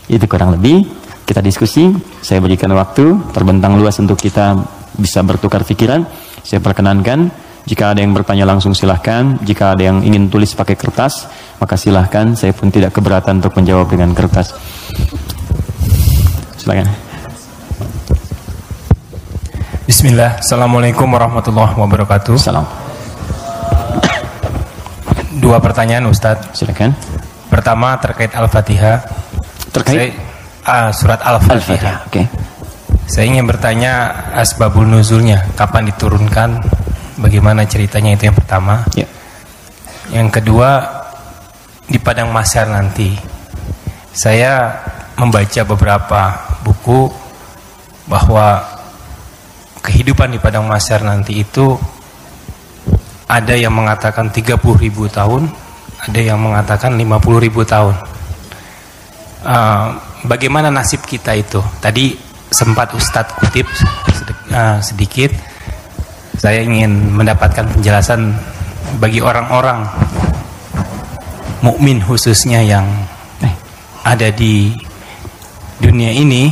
Itu kurang lebih kita diskusi. Saya berikan waktu terbentang luas untuk kita bisa bertukar pikiran. Saya perkenankan, jika ada yang bertanya langsung silahkan. Jika ada yang ingin tulis pakai kertas, maka silahkan. Saya pun tidak keberatan untuk menjawab dengan kertas. Silakan. Bismillah. Assalamualaikum warahmatullahi wabarakatuh. Salam. Dua pertanyaan Ustadz. Silakan. Pertama terkait Al-Fatihah. Terkait surat Al-Fatihah. Oke. Saya ingin bertanya asbabul nuzulnya, kapan diturunkan, bagaimana ceritanya, itu yang pertama. Ya. Yang kedua, di padang mahsyar nanti. Saya membaca beberapa buku bahwa kehidupan di padang mahsyar nanti itu ada yang mengatakan 30.000 tahun, ada yang mengatakan 50.000 tahun. Bagaimana nasib kita itu? Tadi sempat Ustadz kutip sedikit. Saya ingin mendapatkan penjelasan bagi orang-orang mukmin khususnya yang ada di dunia ini,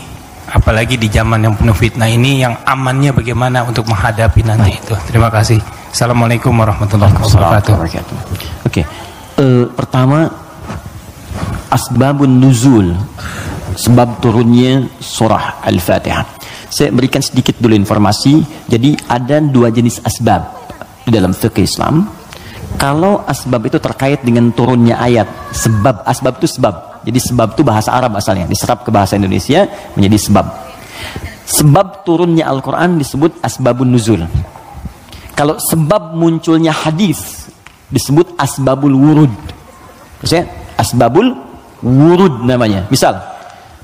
apalagi di zaman yang penuh fitnah ini, yang amannya bagaimana untuk menghadapi nanti itu. Terima kasih. Assalamualaikum warahmatullahi wabarakatuh. Oke. Pertama, asbabun nuzul, sebab turunnya surah Al-Fatihah. Saya berikan sedikit dulu informasi. Jadi ada dua jenis asbab di dalam fikih Islam. Kalau asbab itu terkait dengan turunnya ayat, sebab, asbab itu sebab. Jadi sebab itu bahasa Arab asalnya, diserap ke bahasa Indonesia menjadi sebab. Sebab turunnya Al-Quran disebut asbabun nuzul. Kalau sebab munculnya hadis disebut asbabul wurud. Maksudnya asbabul wurud namanya. Misal,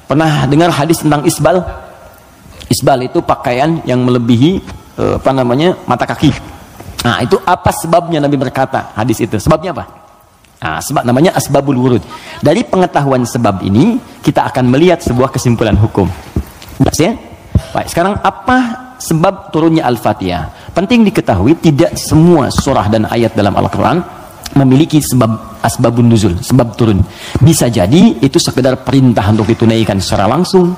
pernah dengar hadis tentang isbal? Isbal itu pakaian yang melebihi mata kaki. Nah, itu apa sebabnya Nabi berkata hadis itu? Sebabnya apa? Nah, sebab namanya asbabul wurud. Dari pengetahuan sebab ini kita akan melihat sebuah kesimpulan hukum. Jelas ya? Baik, sekarang apa sebab turunnya Al-Fatihah? Penting diketahui tidak semua surah dan ayat dalam Al-Quran memiliki sebab asbabun nuzul, sebab turun. Bisa jadi itu sekedar perintah untuk ditunaikan secara langsung.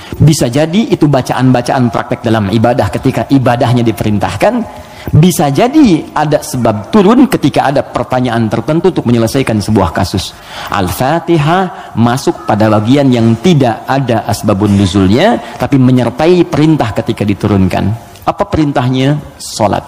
Bisa jadi itu bacaan-bacaan praktek dalam ibadah ketika ibadahnya diperintahkan. Bisa jadi ada sebab turun ketika ada pertanyaan tertentu untuk menyelesaikan sebuah kasus. Al-Fatihah masuk pada bagian yang tidak ada asbabun nuzulnya, tapi menyertai perintah ketika diturunkan. Apa perintahnya? Salat.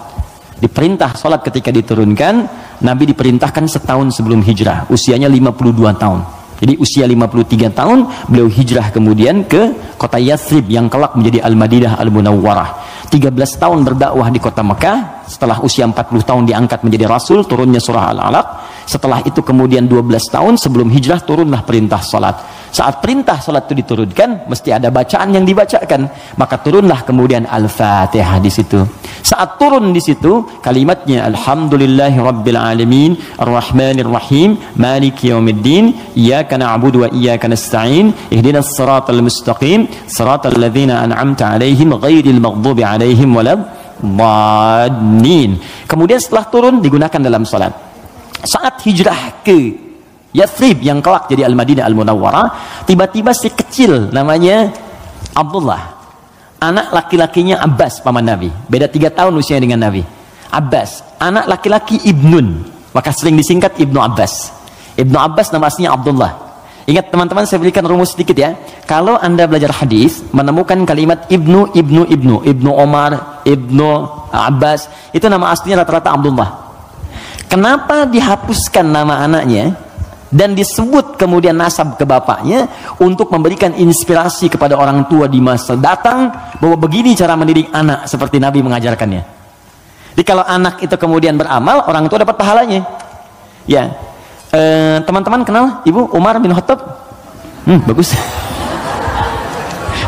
Diperintah salat ketika diturunkan. Nabi diperintahkan setahun sebelum hijrah, usianya 52 tahun. Jadi usia 53 tahun beliau hijrah kemudian ke kota Yathrib yang kelak menjadi Al-Madinah Al-Munawwarah. 13 tahun berdakwah di kota Mekah. Setelah usia 40 tahun diangkat menjadi Rasul, turunnya surah Al-Alaq. Setelah itu kemudian 12 tahun sebelum hijrah turunlah perintah salat. Saat perintah salat itu diturunkan, mesti ada bacaan yang dibacakan. Maka turunlah kemudian Al-Fatihah di situ. Saat turun di situ, kalimatnya Alhamdulillahi Rabbil Alamin, Ar-Rahmanir Rahim, Maliki Yaumiddin, Iyyaka na'budu wa iyyaka nasta'in, Ihdinas siratal mustaqim, siratal ladzina an'amta 'alaihim ghairil maghdubi 'alaihim waladdallin. Kemudian setelah turun digunakan dalam salat. Saat hijrah ke Yathrib yang kelak jadi Al-Madinah Al-Munawwarah, tiba-tiba si kecil namanya Abdullah, anak laki-lakinya Abbas paman Nabi, beda 3 tahun usianya dengan Nabi. Abbas, anak laki-laki Ibnun, maka sering disingkat Ibnu Abbas. Ibnu Abbas nama aslinya Abdullah. Ingat teman-teman, saya berikan rumus sedikit ya. Kalau Anda belajar hadis menemukan kalimat Ibnu Omar, Ibnu Abbas, itu nama aslinya rata-rata Abdullah. Kenapa dihapuskan nama anaknya dan disebut kemudian nasab ke bapaknya? Untuk memberikan inspirasi kepada orang tua di masa datang bahwa begini cara mendidik anak seperti Nabi mengajarkannya. Jadi kalau anak itu kemudian beramal, orang tua dapat pahalanya. Ya, teman-teman kenal Ibu Umar bin Khattab? Bagus.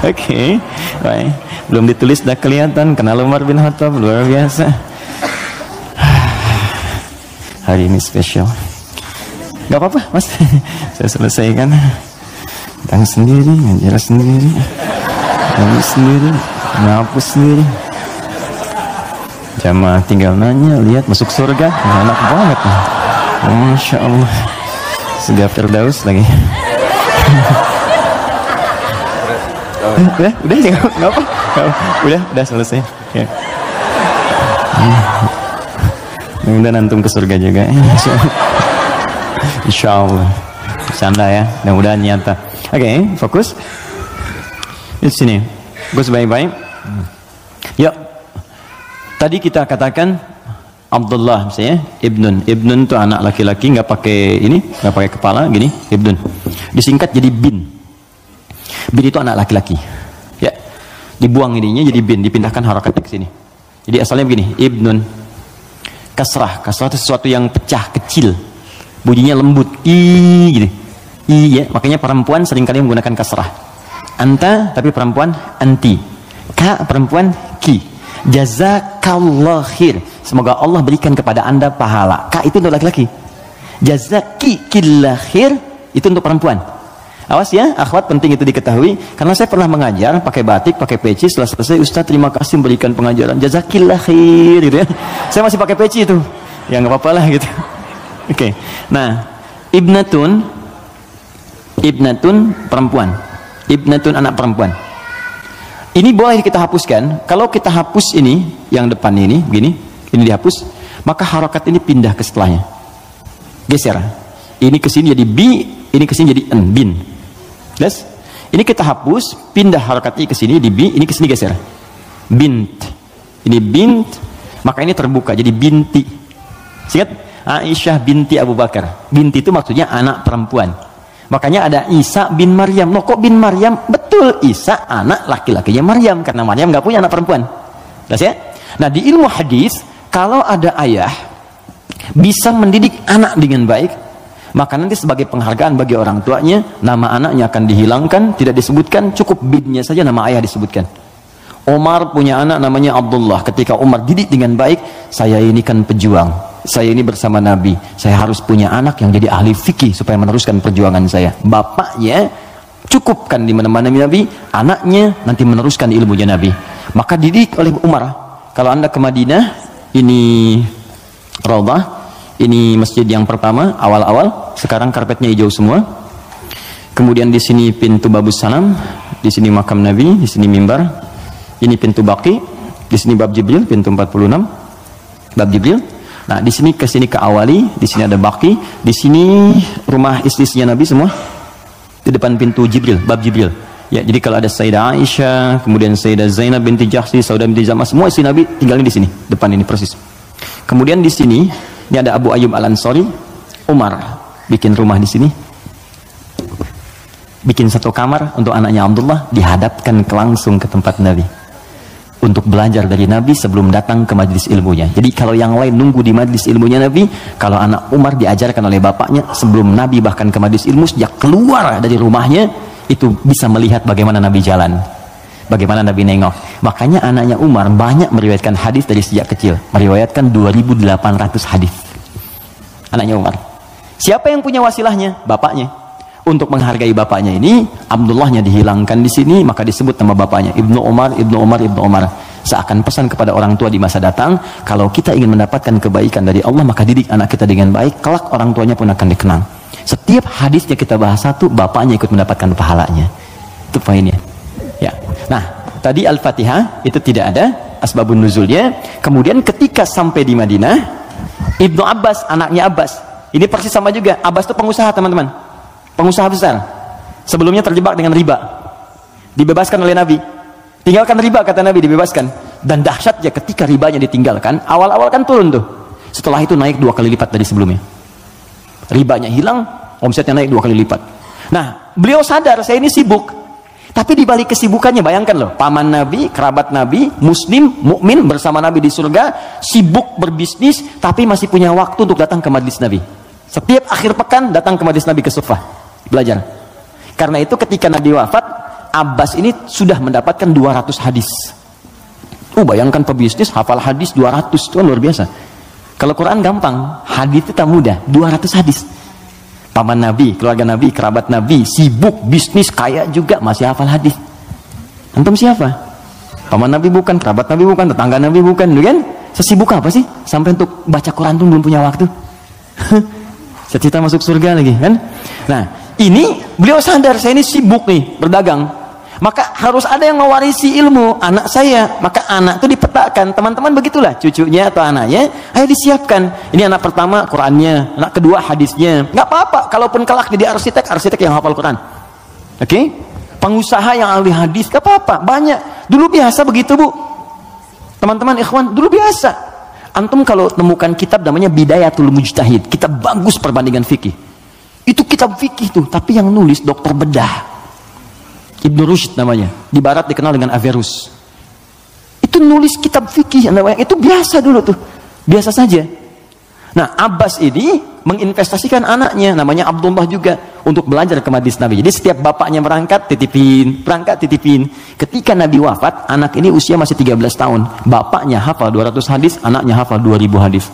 Oke, baik. Belum ditulis sudah kelihatan kenal Umar bin Khattab, luar biasa. Hari ini spesial. Gak apa-apa mas, saya selesaikan. Tang sendiri, ngajar sendiri, ngaji sendiri, ngapus sendiri. Jamaah tinggal nanya, lihat masuk surga, enak banget. Masya Allah, surga Firdaus lagi. Udah sih, nggak apa. Udah selesai. Ya. Mudah antum ke surga juga. Insya Allah. Bercanda ya, mudah-mudahan nyata. Oke, fokus. Di sini, fokus baik-baik. Yuk. Tadi kita katakan Abdullah misalnya, Ibnun itu anak laki-laki, nggak pakai ini, nggak pakai kepala, gini, Ibnun. Disingkat jadi bin. Bin itu anak laki-laki. Ya, dibuang ininya jadi bin, dipindahkan harakatnya ke sini. Jadi asalnya begini, Ibnun. Kasrah itu sesuatu yang pecah, kecil. Bunyinya lembut, gitu. Ya, makanya perempuan seringkali menggunakan kasrah. Anta, tapi perempuan anti. Ka, perempuan ki. Jazakallah khair. Semoga Allah berikan kepada anda pahala. Ka itu untuk laki-laki. Jazakillah khair itu untuk perempuan. Awas ya, akhwat, penting itu diketahui. Karena saya pernah mengajar pakai batik, pakai peci. Setelah selesai, Ustaz terima kasih memberikan pengajaran. Jazakillah khair, gitu ya. Saya masih pakai peci itu. Ya nggak apa-apa lah gitu. Oke. Nah, ibnatun perempuan. Ibnatun anak perempuan. Ini boleh kita hapuskan. Kalau kita hapus ini, yang depan ini, begini, ini dihapus, maka harokat ini pindah ke setelahnya. Geser. Ini ke sini jadi bi, ini ke sini jadi en, bin. Jelas? Ini kita hapus, pindah harokat ini ke sini, di bi, ini ke sini geser. Bint. Ini bint, maka ini terbuka jadi binti. Ingat? Aisyah binti Abu Bakar. Binti itu maksudnya anak perempuan. Makanya ada Isa bin Maryam. Loh, kok bin Maryam? Betul, Isa anak laki-lakinya Maryam, karena Maryam nggak punya anak perempuan. Jelas ya? Nah, di ilmu hadis, kalau ada ayah bisa mendidik anak dengan baik, maka nanti sebagai penghargaan bagi orang tuanya, nama anaknya akan dihilangkan, tidak disebutkan, cukup binnya saja nama ayah disebutkan. Umar punya anak namanya Abdullah. Ketika Umar didik dengan baik, saya ini kan pejuang, saya ini bersama Nabi, saya harus punya anak yang jadi ahli fikih supaya meneruskan perjuangan saya. Bapaknya cukupkan di mana-mana Nabi, anaknya nanti meneruskan ilmunya Nabi. Maka didik oleh Umar. Kalau anda ke Madinah, ini Raudhah, ini masjid yang pertama awal-awal, sekarang karpetnya hijau semua. Kemudian di sini pintu Babus Salam, di sini makam Nabi, di sini mimbar. Ini pintu Baqi, di sini bab Jibril, pintu 46, bab Jibril. Nah, di sini ke awali, di sini ada Baqi, di sini rumah istri-istrinya Nabi semua. Di depan pintu Jibril, bab Jibril. Ya, jadi kalau ada Sayyidah Aisyah, kemudian Sayyidah Zainab binti Jahsy, Saudah binti Zam'ah, semua istri Nabi tinggalin di sini, depan ini persis. Kemudian di sini, ini ada Abu Ayyub Al-Ansari, Umar bikin rumah di sini. Bikin satu kamar untuk anaknya Abdullah, dihadapkan langsung ke tempat Nabi. Untuk belajar dari Nabi sebelum datang ke majlis ilmunya. Jadi kalau yang lain nunggu di majlis ilmunya Nabi, kalau anak Umar diajarkan oleh bapaknya sebelum Nabi bahkan ke majlis ilmu, sejak keluar dari rumahnya itu bisa melihat bagaimana Nabi jalan, bagaimana Nabi nengok. Makanya anaknya Umar banyak meriwayatkan hadis dari sejak kecil, meriwayatkan 2.800 hadis. Anaknya Umar. Siapa yang punya wasilahnya? Bapaknya. Untuk menghargai bapaknya ini, Abdullahnya dihilangkan di sini, maka disebut nama bapaknya Ibnu Umar, Ibnu Umar, Ibnu Umar. Seakan pesan kepada orang tua di masa datang, kalau kita ingin mendapatkan kebaikan dari Allah, maka didik anak kita dengan baik, kelak orang tuanya pun akan dikenang. Setiap hadisnya kita bahas satu, bapaknya ikut mendapatkan pahalanya. Itu poinnya. Ya. Nah, tadi Al-Fatihah itu tidak ada asbabun nuzulnya. Kemudian ketika sampai di Madinah, Ibnu Abbas, anaknya Abbas, ini persis sama juga. Abbas itu pengusaha, teman-teman. Pengusaha besar, sebelumnya terjebak dengan riba, dibebaskan oleh Nabi. Tinggalkan riba, kata Nabi, dibebaskan. Dan dahsyatnya ketika ribanya ditinggalkan, awal-awal kan turun tuh, setelah itu naik 2 kali lipat dari sebelumnya. Ribanya hilang, omsetnya naik 2 kali lipat. Nah, beliau sadar saya ini sibuk, tapi dibalik kesibukannya, bayangkan loh, paman Nabi, kerabat Nabi, muslim, mukmin bersama Nabi di surga, sibuk berbisnis, tapi masih punya waktu untuk datang ke majlis Nabi. Setiap akhir pekan datang ke majlis Nabi ke Sufah belajar. Karena itu ketika Nabi wafat, Abbas ini sudah mendapatkan 200 hadis. Bayangkan pebisnis hafal hadis 200, itu kan luar biasa. Kalau Quran gampang, hadis itu tak mudah, 200 hadis. Paman Nabi, keluarga Nabi, kerabat Nabi, sibuk bisnis, kaya juga, masih hafal hadis. Antum siapa? Paman Nabi bukan, kerabat Nabi bukan, tetangga Nabi bukan, kan? Sesibuk apa sih sampai untuk baca Quran tuh belum punya waktu? Cita-cita masuk surga lagi, kan? Nah, ini beliau sadar saya ini sibuk nih berdagang. Maka harus ada yang mewarisi ilmu anak saya. Maka anak itu dipetakan. Teman-teman begitulah, cucunya atau anaknya, ayo disiapkan. Ini anak pertama Qurannya, anak kedua hadisnya. Nggak apa-apa, kalaupun kelak jadi arsitek yang hafal Quran. Oke? Pengusaha yang ahli hadis, nggak apa-apa. Banyak. Dulu biasa begitu, Bu. Teman-teman ikhwan, dulu biasa. Antum kalau temukan kitab namanya Bidayatul Mujtahid, kitab bagus perbandingan fikih. Itu kitab fikih tuh, tapi yang nulis dokter bedah. Ibnu Rushd namanya, di barat dikenal dengan Averroes. Itu nulis kitab fikih, itu biasa dulu tuh, biasa saja. Nah, Abbas ini menginvestasikan anaknya, namanya Abdullah juga, untuk belajar ke Madinah Nabi. Jadi setiap bapaknya berangkat titipin. Ketika Nabi wafat, anak ini usia masih 13 tahun. Bapaknya hafal 200 hadis, anaknya hafal 2000 hadis.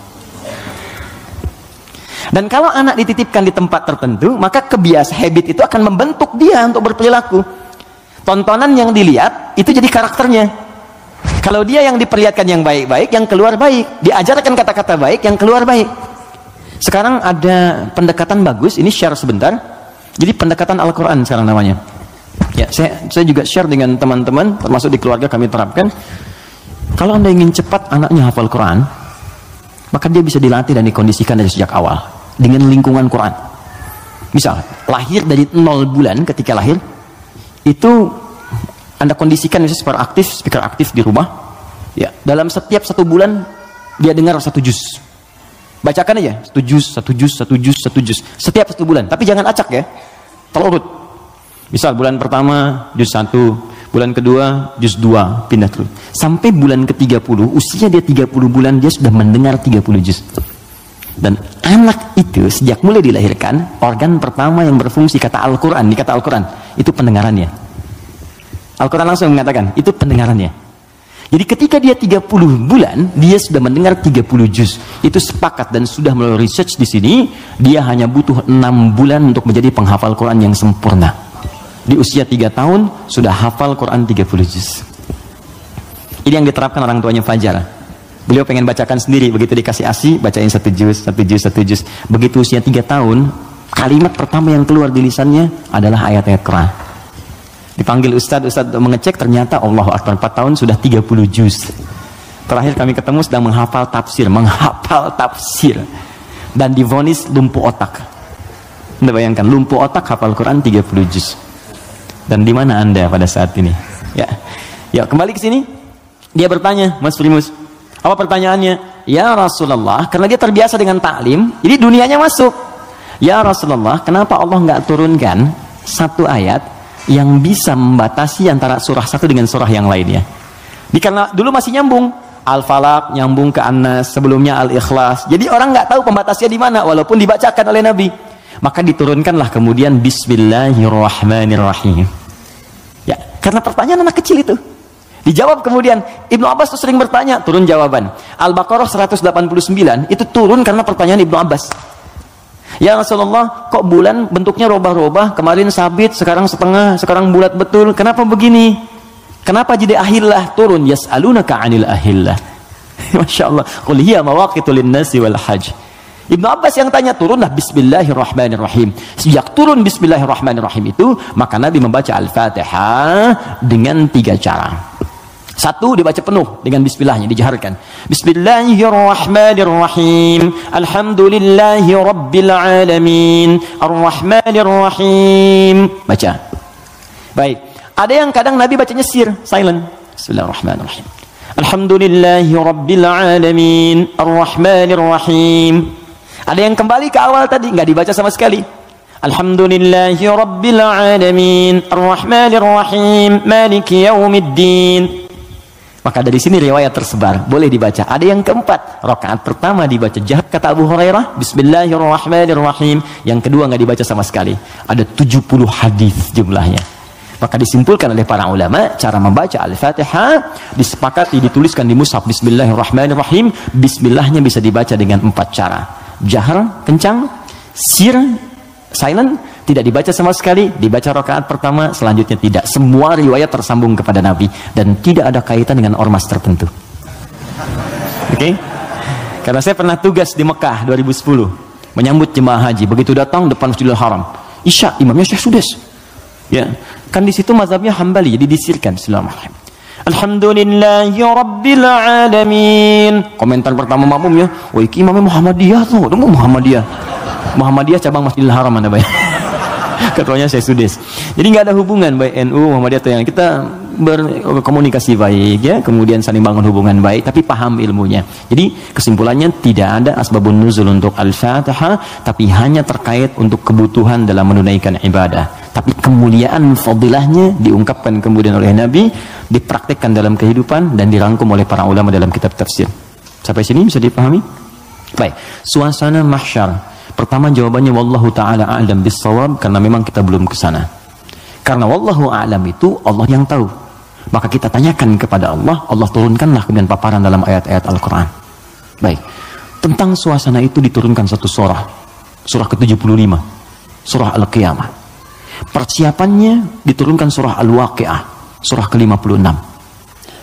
Dan kalau anak dititipkan di tempat tertentu, maka habit itu akan membentuk dia untuk berperilaku. Tontonan yang dilihat itu jadi karakternya. Kalau dia yang diperlihatkan yang baik-baik, yang keluar baik, diajarkan kata-kata baik, yang keluar baik. Sekarang ada pendekatan bagus, ini share sebentar. Jadi pendekatan Al-Quran sekarang namanya. Ya, saya juga share dengan teman-teman, termasuk di keluarga kami terapkan. Kalau Anda ingin cepat anaknya hafal Quran, maka dia bisa dilatih dan dikondisikan dari sejak awal dengan lingkungan Quran. Misal, lahir dari 0 bulan, ketika lahir itu Anda kondisikan misalnya speaker aktif di rumah. Ya, dalam setiap 1 bulan dia dengar 1 juz. Bacakan aja 1 juz, 1 juz, 1 juz, 1 juz setiap 1 bulan, tapi jangan acak ya, terurut. Misal bulan pertama juz 1, bulan kedua juz 2, pindah terus sampai bulan ke-30, usia dia 30 bulan, dia sudah mendengar 30 juz. Dan anak itu sejak mulai dilahirkan, organ pertama yang berfungsi kata Al-Quran, di kata Al-Quran itu pendengarannya. Al-Quran langsung mengatakan itu pendengarannya. Jadi ketika dia 30 bulan, dia sudah mendengar 30 juz. Itu sepakat dan sudah melalui research di sini, dia hanya butuh 6 bulan untuk menjadi penghafal Quran yang sempurna. Di usia 3 tahun sudah hafal Quran 30 juz. Ini yang diterapkan orang tuanya Fajar. Beliau pengen bacakan sendiri, begitu dikasih ASI, bacain 1 juz, 1 juz, 1 juz. Begitu usia 3 tahun, kalimat pertama yang keluar di lisannya adalah ayat-ayat Quran. Dipanggil Ustadz untuk mengecek, ternyata Allahu Akbar, 4 tahun sudah 30 juz. Terakhir kami ketemu sedang menghafal tafsir. Dan divonis lumpuh otak. Anda bayangkan, lumpuh otak hafal Quran 30 juz. Dan di mana Anda pada saat ini? Ya, kembali ke sini. Dia bertanya, Mas Primus, apa pertanyaannya? Ya Rasulullah, karena dia terbiasa dengan taklim, jadi dunianya masuk. Ya Rasulullah, kenapa Allah nggak turunkan 1 ayat yang bisa membatasi antara surah 1 dengan surah yang lainnya? Karena dulu masih nyambung, Al-Falaq nyambung ke An-Nas, sebelumnya Al-Ikhlas. Jadi orang nggak tahu pembatasnya di mana, walaupun dibacakan oleh Nabi. Maka diturunkanlah kemudian Bismillahirrahmanirrahim. Ya, karena pertanyaan anak kecil itu. Dijawab kemudian. Ibnu Abbas tuh sering bertanya, turun jawaban. Al-Baqarah 189 itu turun karena pertanyaan Ibnu Abbas. Ya Rasulullah, kok bulan bentuknya robah-robah, kemarin sabit, sekarang setengah, sekarang bulat betul, kenapa begini? Kenapa jadi ahillah turun? Yas'alunaka 'anil ahillah. Masya Allah. Qul hiya mawaqitu lin-nasi wal hajj. Ibnu Abbas yang tanya, turunlah Bismillahirrahmanirrahim. Sejak turun Bismillahirrahmanirrahim itu, maka Nabi membaca Al-Fatihah dengan 3 cara. 1, dibaca penuh dengan bismillahnya, dijaharkan. Bismillahirrahmanirrahim. Alhamdulillahi rabbil alamin. Ar-Rahmanirrahim. Baca. Baik. Ada yang kadang Nabi bacanya sir, silent. Bismillahirrahmanirrahim. Alhamdulillahi rabbil alamin. Ar-Rahmanirrahim. Ada yang kembali ke awal tadi, nggak dibaca sama sekali. Alhamdulillahi rabbil alamin. Ar-Rahmanirrahim. Maliki yaumiddin. Maka dari sini riwayat tersebar, boleh dibaca. Ada yang keempat, rakaat pertama dibaca jahat kata Abu Hurairah, Bismillahirrahmanirrahim. Yang kedua nggak dibaca sama sekali. Ada 70 hadis jumlahnya. Maka disimpulkan oleh para ulama, cara membaca Al-Fatihah disepakati, dituliskan di mushaf Bismillahirrahmanirrahim. Bismillahnya bisa dibaca dengan 4 cara. Jahar, kencang, sir, silent, tidak dibaca sama sekali, dibaca rakaat pertama, selanjutnya tidak. Semua riwayat tersambung kepada Nabi dan tidak ada kaitan dengan ormas tertentu. Oke? Karena saya pernah tugas di Mekah 2010 menyambut jemaah haji. Begitu datang depan Masjidil Haram, Isya, imamnya Syekh Sudes. Ya, Kan di situ mazhabnya Hambali, jadi disirkan. Bismillahirrahmanirrahim. Alhamdulillahi Rabbil Alamin. Komentar pertama makmum ya, wah iki imamnya Muhammadiyah tuh, tunggu Muhammadiyah cabang Masjidil Haram Anda bayar. Ketuanya saya Sudes. Jadi nggak ada hubungan baik NU Muhammadiyah atau yang kita berkomunikasi baik ya, kemudian saling bangun hubungan baik, tapi paham ilmunya. Jadi kesimpulannya tidak ada asbabun nuzul untuk Al-Fatihah, tapi hanya terkait untuk kebutuhan dalam menunaikan ibadah. Tapi kemuliaan fadilahnya diungkapkan kemudian oleh Nabi, dipraktikkan dalam kehidupan dan dirangkum oleh para ulama dalam kitab tafsir. Sampai sini bisa dipahami? Baik, suasana mahsyar. Pertama jawabannya wallahu taala a'lam bis-shawab, karena memang kita belum ke sana. Karena wallahu a'lam itu Allah yang tahu. Maka kita tanyakan kepada Allah, Allah turunkanlah kemudian paparan dalam ayat-ayat Al-Qur'an. Baik. Tentang suasana itu diturunkan satu surah. Surah ke-75. Surah Al-Qiyamah. Persiapannya diturunkan surah Al-Waqi'ah, surah ke-56.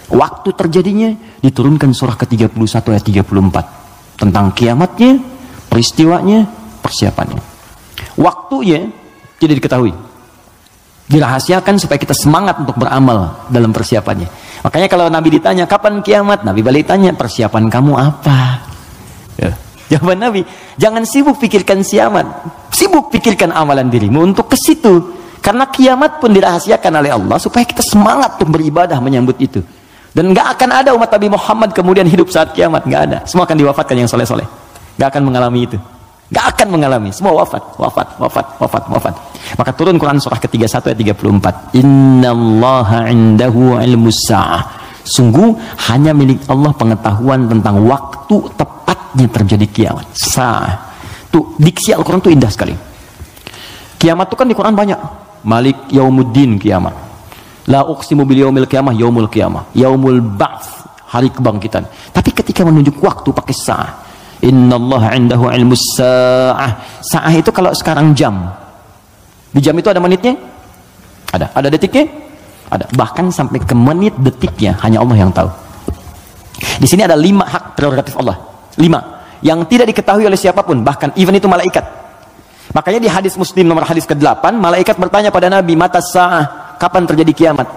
Waktu terjadinya diturunkan surah ke-31 ayat 34. Tentang kiamatnya, peristiwanya, persiapannya. Waktunya tidak diketahui. Dirahasiakan supaya kita semangat untuk beramal dalam persiapannya. Makanya kalau Nabi ditanya kapan kiamat, Nabi balik tanya persiapan kamu apa? Ya. Jawaban Nabi, jangan sibuk pikirkan kiamat, sibuk pikirkan amalan dirimu untuk ke situ. Karena kiamat pun dirahasiakan oleh Allah supaya kita semangat untuk beribadah menyambut itu. Dan nggak akan ada umat Nabi Muhammad kemudian hidup saat kiamat, nggak ada. Semua akan diwafatkan yang soleh-soleh. Nggak akan mengalami itu. Nggak akan mengalami. Semua wafat. Maka turun Quran surah ke-31 ayat 34. Innallaha indahu ilmus sa'ah. Sungguh hanya milik Allah pengetahuan tentang waktu tepatnya terjadi kiamat. Tuh diksi Al-Quran tuh indah sekali. Kiamat tuh kan di Quran banyak. Malik yaumuddin kiamat. La uqsimu bil yaumil qiyamah yaumul qiyamah. Yaumul ba'ts hari kebangkitan. Tapi ketika menunjuk waktu pakai sa'ah. Innallaha indahu ilmus sa'ah. Sa'ah itu kalau sekarang jam. Di jam itu ada menitnya? Ada detiknya? Ada. Bahkan sampai ke menit detiknya hanya Allah yang tahu. Di sini ada 5 hak prerogatif Allah. 5 yang tidak diketahui oleh siapapun, bahkan even itu malaikat. Makanya di hadis Muslim nomor hadis ke-8, malaikat bertanya pada Nabi, mata sa'ah, kapan terjadi kiamat?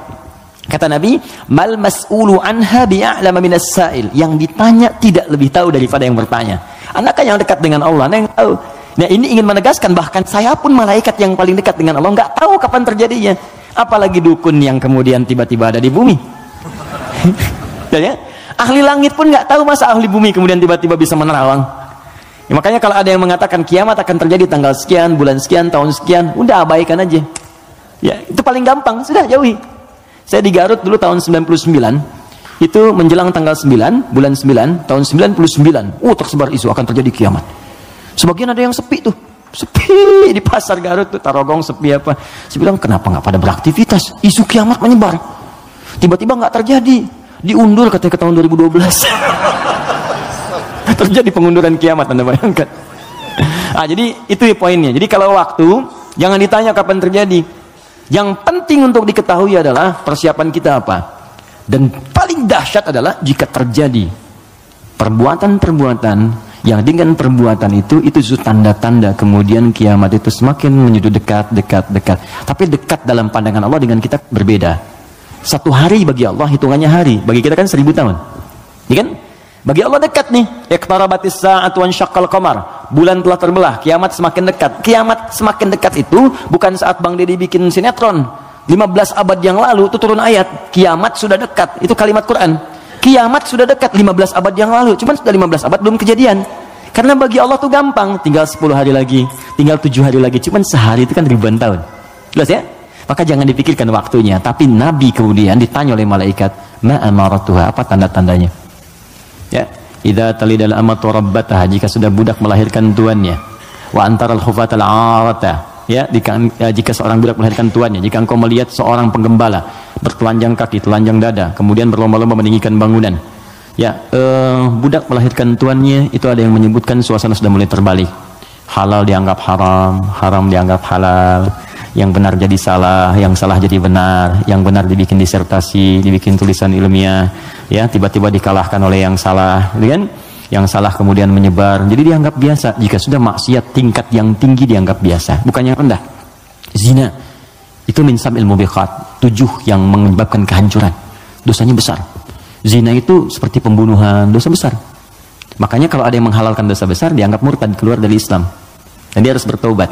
Kata Nabi, mal mas'ulu anha bi'a'lama minas sa'il. Yang ditanya tidak lebih tahu daripada yang bertanya. Anda kan yang dekat dengan Allah, Anda yang tahu. Nah ini ingin menegaskan bahkan saya pun malaikat yang paling dekat dengan Allah nggak tahu kapan terjadinya. Apalagi dukun yang kemudian tiba-tiba ada di bumi. Ya? Ahli langit pun nggak tahu masa ahli bumi kemudian tiba-tiba bisa menerawang. Ya, makanya kalau ada yang mengatakan kiamat akan terjadi tanggal sekian, bulan sekian, tahun sekian, udah abaikan aja. Ya, itu paling gampang, sudah jauhi. Saya di Garut dulu tahun 99, itu menjelang tanggal 9, bulan 9, tahun 99, tersebar isu akan terjadi kiamat. Sebagian ada yang sepi tuh, sepi di pasar Garut tuh, Tarogong sepi apa. Saya bilang kenapa nggak pada beraktivitas? Isu kiamat menyebar, tiba-tiba nggak terjadi, diundur katanya ke tahun 2012. Terjadi pengunduran kiamat, Anda bayangkan. Jadi itu poinnya. Jadi kalau waktu jangan ditanya kapan terjadi. Yang penting untuk diketahui adalah persiapan kita apa. Dan paling dahsyat adalah jika terjadi perbuatan-perbuatan yang dengan perbuatan itu tanda-tanda kemudian kiamat itu semakin menuju dekat. Tapi dekat dalam pandangan Allah dengan kita berbeda. 1 hari bagi Allah hitungannya hari, bagi kita kan 1000 tahun. Ya kan? Bagi Allah dekat nih. Iqtarabatis sa'atu wa ansyaqqal qamar. Bulan telah terbelah, kiamat semakin dekat. Kiamat semakin dekat itu bukan saat Bang Deddy bikin sinetron. 15 abad yang lalu itu turun ayat, kiamat sudah dekat. Itu kalimat Quran. Kiamat sudah dekat 15 abad yang lalu. Cuman sudah 15 abad belum kejadian. Karena bagi Allah tuh gampang, tinggal 10 hari lagi, tinggal 7 hari lagi. Cuman sehari itu kan ribuan tahun. Jelas ya? Maka jangan dipikirkan waktunya. Tapi Nabi kemudian ditanya oleh malaikat, ma amaratuha, apa tanda-tandanya? Ya, idza talidal amatu rabbataha, jika sudah budak melahirkan tuannya, wa antaral khufatal arata, ya, jika seorang budak melahirkan tuannya, jika engkau melihat seorang penggembala bertelanjang kaki, telanjang dada, kemudian berlomba-lomba meninggikan bangunan, ya, budak melahirkan tuannya, itu ada yang menyebutkan suasana sudah mulai terbalik. Halal dianggap haram, haram dianggap halal, yang benar jadi salah, yang salah jadi benar, yang benar dibikin disertasi, dibikin tulisan ilmiah, ya, tiba-tiba dikalahkan oleh yang salah, kan? Yang salah kemudian menyebar, jadi dianggap biasa. Jika sudah maksiat tingkat yang tinggi dianggap biasa, bukan yang rendah. Zina, Itu min sab'il mubiqat, 7 yang menyebabkan kehancuran. Dosanya besar. Zina itu seperti pembunuhan, dosa besar. Makanya kalau ada yang menghalalkan dosa besar, dianggap murtad, keluar dari Islam. Dan dia harus bertaubat.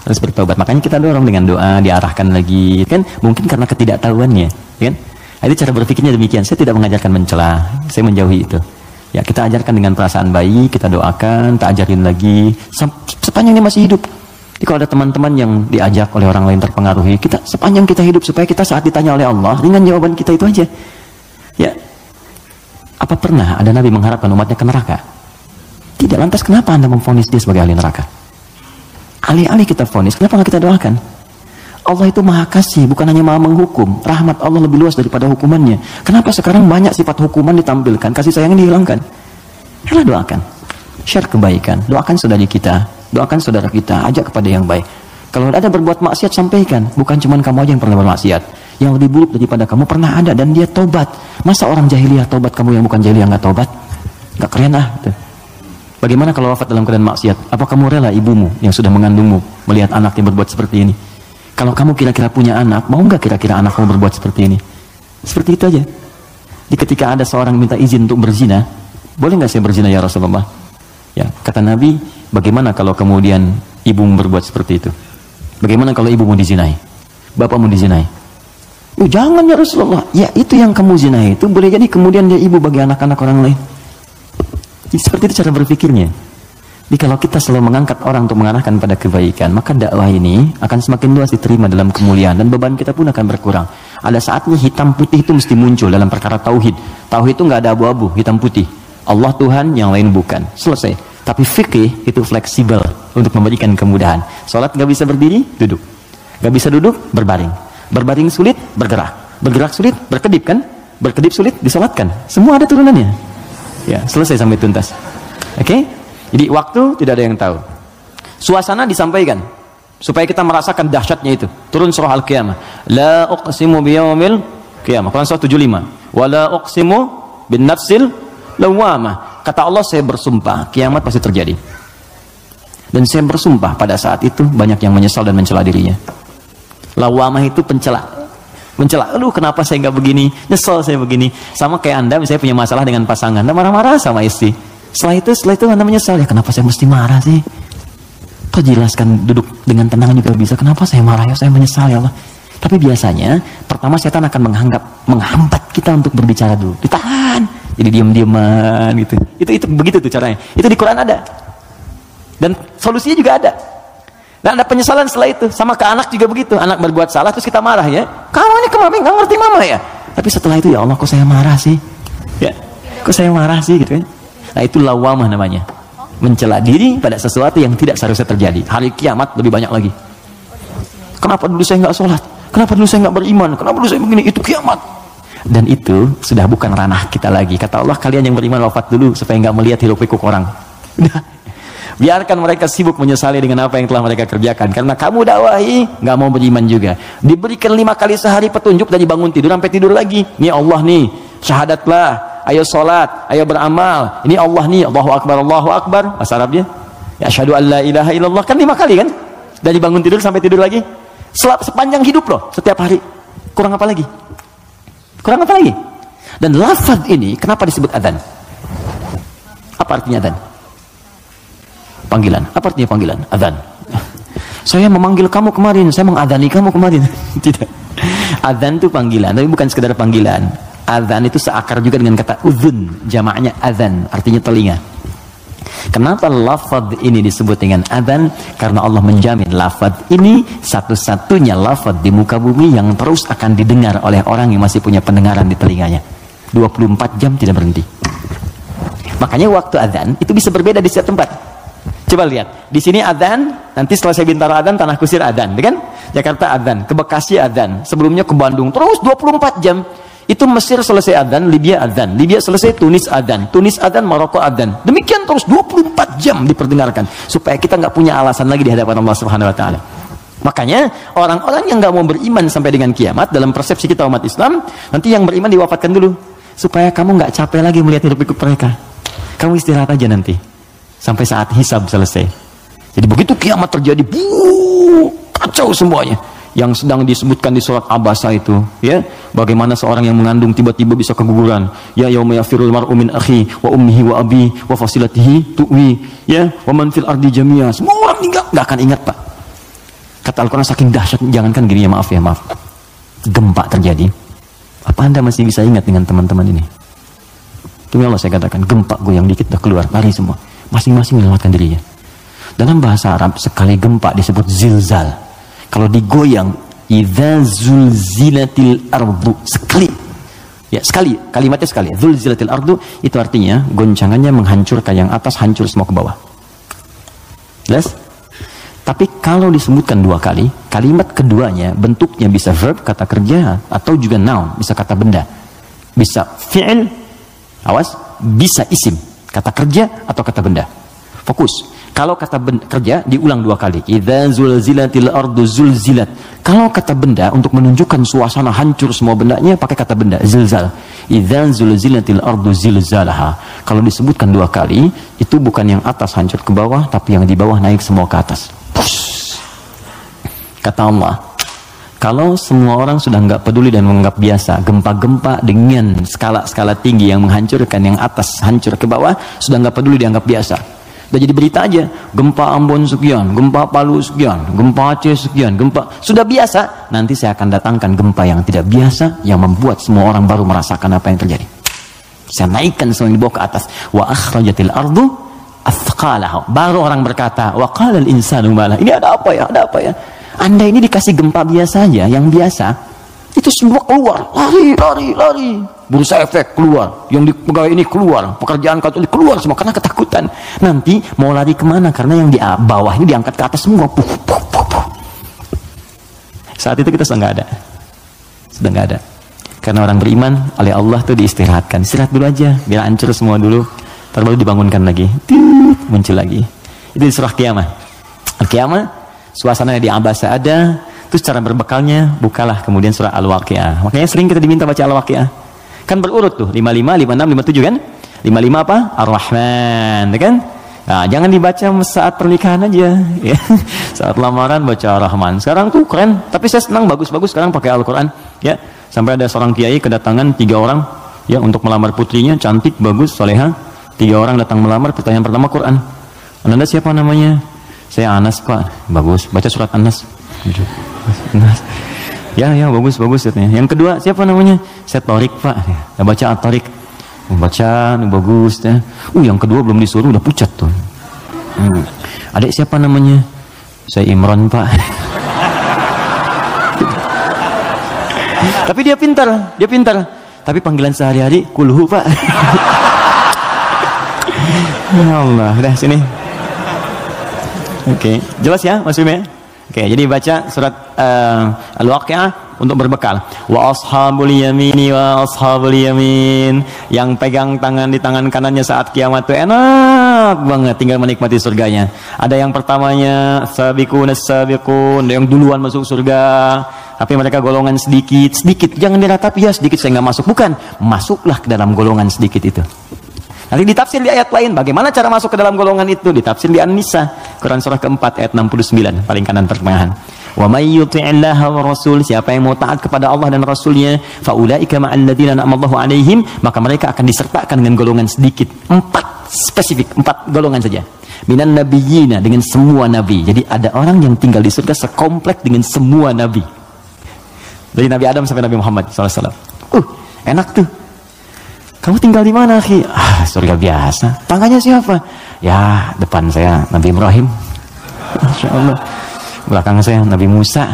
Harus bertaubat. Makanya kita dorong dengan doa, diarahkan lagi. Kan mungkin karena ketidaktahuannya. Kan? Itu cara berpikirnya demikian. Saya tidak mengajarkan mencela. Saya menjauhi itu. Ya, kita ajarkan dengan perasaan baik, kita doakan, kita ajarin lagi. Sepanjang dia masih hidup. Jadi kalau ada teman-teman yang diajak oleh orang lain terpengaruhi, kita sepanjang kita hidup, supaya kita saat ditanya oleh Allah, ringan jawaban kita itu aja. Ya, apa pernah ada Nabi mengharapkan umatnya ke neraka? Tidak. Lantas kenapa Anda memvonis dia sebagai ahli neraka? Alih-alih kita vonis, kenapa nggak kita doakan? Allah itu maha kasih, bukan hanya maha menghukum. Rahmat Allah lebih luas daripada hukumannya. Kenapa sekarang banyak sifat hukuman ditampilkan, kasih sayang dihilangkan? Yalah, doakan, share kebaikan, doakan saudari kita, doakan saudara kita, ajak kepada yang baik. Kalau ada berbuat maksiat, sampaikan. Bukan cuma kamu aja yang pernah bermaksiat. Yang lebih buruk daripada kamu pernah ada, dan dia tobat. Masa orang jahiliyah tobat, kamu yang bukan jahiliyah nggak tobat? Nggak keren ah. Gitu. Bagaimana kalau wafat dalam keadaan maksiat? Apa kamu rela ibumu yang sudah mengandungmu melihat anaknya berbuat seperti ini? Kalau kamu kira-kira punya anak, mau nggak kira-kira anak kamu berbuat seperti ini? Seperti itu aja. Jadi ketika ada seorang minta izin untuk berzina, boleh nggak saya berzina ya Rasulullah? Ya, kata Nabi, bagaimana kalau kemudian ibumu berbuat seperti itu? Bagaimana kalau ibumu dizinai? Bapakmu dizinai? Oh, jangan ya Rasulullah. Ya, itu yang kamu zinai itu boleh jadi kemudian dia ibu bagi anak-anak orang lain. Jadi, seperti itu cara berpikirnya. Jadi kalau kita selalu mengangkat orang untuk mengarahkan pada kebaikan, maka dakwah ini akan semakin luas diterima dalam kemuliaan, dan beban kita pun akan berkurang. Ada saatnya hitam putih itu mesti muncul dalam perkara tauhid. Tauhid itu nggak ada abu-abu, hitam putih. Allah Tuhan, yang lain bukan. Selesai. Tapi fikih itu fleksibel untuk memberikan kemudahan. Sholat nggak bisa berdiri, duduk. Nggak bisa duduk, berbaring. Berbaring sulit, bergerak. Bergerak sulit, berkedip kan? Berkedip sulit, disolatkan. Semua ada turunannya. Ya, selesai sampai tuntas. Oke? Jadi waktu tidak ada yang tahu. Suasana disampaikan supaya kita merasakan dahsyatnya itu. Turun surah Al-Qiyamah. La uqsimu biyaumil qiyamah. Quran surah 75. Wa la uqsimu bin nafsil lawwamah. Kata Allah, saya bersumpah kiamat pasti terjadi. Dan saya bersumpah pada saat itu banyak yang menyesal dan mencela dirinya. Lawwamah itu pencela. Mencela, aduh kenapa saya nggak begini, nyesel saya begini. Sama kayak Anda misalnya punya masalah dengan pasangan, Anda marah-marah sama istri. Setelah itu Anda menyesal, ya kenapa saya mesti marah sih? Kau jelaskan, duduk dengan tenang juga bisa. Kenapa saya marah ya, saya menyesal ya Allah. Tapi biasanya pertama setan akan menghambat kita untuk berbicara dulu, ditahan, jadi diam-diaman gitu. Itu begitu tuh caranya. Itu di Quran ada, dan solusinya juga ada. Dan ada penyesalan setelah itu. Sama ke anak juga begitu. Anak berbuat salah terus kita marah ya. Kamu ini kemarin nggak ngerti mama ya. Tapi setelah itu, ya Allah kok saya marah sih? Ya, kok saya marah sih gitu kan? Nah, itu lawamah namanya. Mencela diri pada sesuatu yang tidak seharusnya terjadi. Hari kiamat lebih banyak lagi. Kenapa dulu saya nggak sholat? Kenapa dulu saya nggak beriman? Kenapa dulu saya begini? Itu kiamat. Dan itu sudah bukan ranah kita lagi. Kata Allah, kalian yang beriman wafat dulu supaya nggak melihat hiruk-pikuk orang. Biarkan mereka sibuk menyesali dengan apa yang telah mereka kerjakan. Karena kamu dakwahi, nggak mau beriman juga. Diberikan 5 kali sehari petunjuk dari bangun tidur sampai tidur lagi. Nih Allah nih, syahadatlah, ayo sholat, ayo beramal. Ini Allah nih, Allahu Akbar, Allahu Akbar. Bahasa Arabnya, ya asyhadu an la ilaha illallah. Kan 5 kali kan? Dari bangun tidur sampai tidur lagi. Sepanjang hidup loh, setiap hari. Kurang apa lagi? Kurang apa lagi? Dan lafaz ini, kenapa disebut adzan? Apa artinya adzan? Panggilan. Apa artinya panggilan? Adzan. Saya memanggil kamu kemarin, saya mengadani kamu kemarin. Tidak. Adzan itu panggilan, tapi bukan sekedar panggilan. Adzan itu seakar juga dengan kata uzun, jamaknya adzan, artinya telinga. Kenapa lafaz ini disebut dengan adzan? Karena Allah menjamin lafaz ini satu-satunya lafaz di muka bumi yang terus akan didengar oleh orang yang masih punya pendengaran di telinganya. 24 jam tidak berhenti. Makanya waktu adzan itu bisa berbeda di setiap tempat. Coba lihat, di sini adzan, nanti setelah saya Bintaro adzan, Tanah Kusir adzan, kan? Jakarta adzan, ke Bekasi adzan, sebelumnya ke Bandung, terus 24 jam. Itu Mesir selesai adzan, Libya adzan, Libya selesai Tunis adzan, Tunis adzan, Maroko adzan. Demikian terus 24 jam diperdengarkan supaya kita nggak punya alasan lagi di hadapan Allah Subhanahu wa taala. Makanya orang-orang yang nggak mau beriman sampai dengan kiamat, dalam persepsi kita umat Islam, nanti yang beriman diwafatkan dulu supaya kamu nggak capek lagi melihat hidup-pikuk mereka. Kamu istirahat aja nanti sampai saat hisab selesai. Jadi begitu kiamat terjadi, kacau semuanya. yang sedang disebutkan di surat Abasa itu, ya, bagaimana seorang yang mengandung tiba-tiba bisa keguguran, ya yauma yafirul mar'u min akhi wa ummihi wa abi wa fasilatihi tuwi, ya, wa man fil ardi jami'a. Semua orang nggak akan ingat, Pak. Kata Al-Quran saking dahsyat, jangankan gini ya, maaf, gempa terjadi, apa Anda masih bisa ingat dengan teman-teman ini? Demi Allah saya katakan, gempa goyang dikit udah keluar, lari semua, masing-masing menyelamatkan dirinya. Dalam bahasa Arab sekali gempa disebut zilzal. Kalau digoyang, idza zulzilatil ardu, sekali. Ya, sekali, kalimatnya sekali. Zulzilatil ardu itu artinya goncangannya menghancurkan yang atas, hancur semua ke bawah. Jelas? Tapi kalau disebutkan 2 kali, kalimat keduanya bentuknya bisa verb, kata kerja, atau juga noun, bisa kata benda. Bisa fi'il, awas, bisa isim, kata kerja atau kata benda. Fokus. Kalau kata kerja diulang 2 kali. Idza zulzilatil ardu zulzilat. Kalau kata benda untuk menunjukkan suasana hancur semua bendanya pakai kata benda zilzal. Idza zulzilatil ardu zilzalaha. Kalau disebutkan 2 kali itu bukan yang atas hancur ke bawah, tapi yang di bawah naik semua ke atas. Push. Kata Allah, kalau semua orang sudah nggak peduli dan menganggap biasa gempa-gempa dengan skala-skala tinggi yang menghancurkan yang atas hancur ke bawah, sudah nggak peduli, dianggap biasa. Udah jadi berita aja, gempa Ambon sekian, gempa Palu sekian, gempa Aceh sekian, gempa, sudah biasa. Nanti saya akan datangkan gempa yang tidak biasa, yang membuat semua orang baru merasakan apa yang terjadi. Saya naikkan semua yang dibawa ke atas. Wa akhrajatil ardu athqalaha. Baru orang berkata, wa qala al insanu ma laha. Ini ada apa ya? Ada apa ya? Anda ini dikasih gempa biasa aja, yang biasa, itu semua keluar, lari. Bursa efek keluar, yang di pegawai ini keluar, pekerjaan kantor ini keluar semua karena ketakutan. Nanti mau lari kemana? Karena yang di bawah ini diangkat ke atas semua. Saat itu kita sudah nggak ada. Karena orang beriman oleh Allah tuh diistirahatkan. Istirahat dulu aja, biar hancur semua dulu, baru dibangunkan lagi, muncul lagi. Itu di surah Qiyamah. Al-Qiyamah, suasananya di Abasa ada. Terus cara berbekalnya, bukalah kemudian surah Al-Waqi'ah. Makanya sering kita diminta baca Al-Waqi'ah. Kan berurut tuh, 55, 56, 57 kan? 55 apa? Ar-Rahman, kan? Nah, jangan dibaca saat pernikahan aja, ya. Saat lamaran baca Ar-Rahman. Sekarang tuh keren, tapi saya senang bagus-bagus sekarang pakai Al-Quran, ya. Sampai ada seorang kiai kedatangan 3 orang, ya, untuk melamar putrinya, cantik, bagus, soleha. 3 orang datang melamar, pertanyaan pertama Quran. Anda siapa namanya? Saya Anas, Pak. Bagus, baca surat Anas. Ya bagus katanya. Yang kedua siapa namanya? Saya Torik, Pak. Ya, baca At-Torik. Baca bagus ya. Yang kedua belum disuruh udah pucat tuh. Adik siapa namanya? Saya Imran, Pak. Tapi dia pintar. Tapi panggilan sehari-hari kulhu, Pak. Ya Allah, udah sini. Oke, jelas ya Mas Bim ya? Oke, jadi baca surat Al-Waqi'ah untuk berbekal. Wa ashabul yamini wa ashabul yamin. Yang pegang tangan di tangan kanannya saat kiamat itu enak banget, tinggal menikmati surganya. Ada yang pertamanya sabiqun as-sabiqun, yang duluan masuk surga. Tapi mereka golongan sedikit. Jangan diratapi ya sedikit saya nggak masuk. Bukan, masuklah ke dalam golongan sedikit itu. Nanti ditafsir di ayat lain, bagaimana cara masuk ke dalam golongan itu, ditafsir di An-Nisa, Quran surah keempat ayat 69, paling kanan pertengahan. Wa may yuti'illaha wa rasul, siapa yang mau taat kepada Allah dan Rasulnya, fa ulaika ma'al ladzina an'amallahu 'alaihim, maka mereka akan disertakan dengan golongan sedikit, 4 spesifik, 4 golongan saja. Minan nabiyyina, dengan semua nabi. Jadi ada orang yang tinggal di surga sekomplek dengan semua nabi. Dari Nabi Adam sampai Nabi Muhammad SAW. Enak tuh. Kamu tinggal di mana, akhi? Surga biasa. Tangganya siapa? Ya, depan saya Nabi Ibrahim. Masya Allah. Belakang saya Nabi Musa.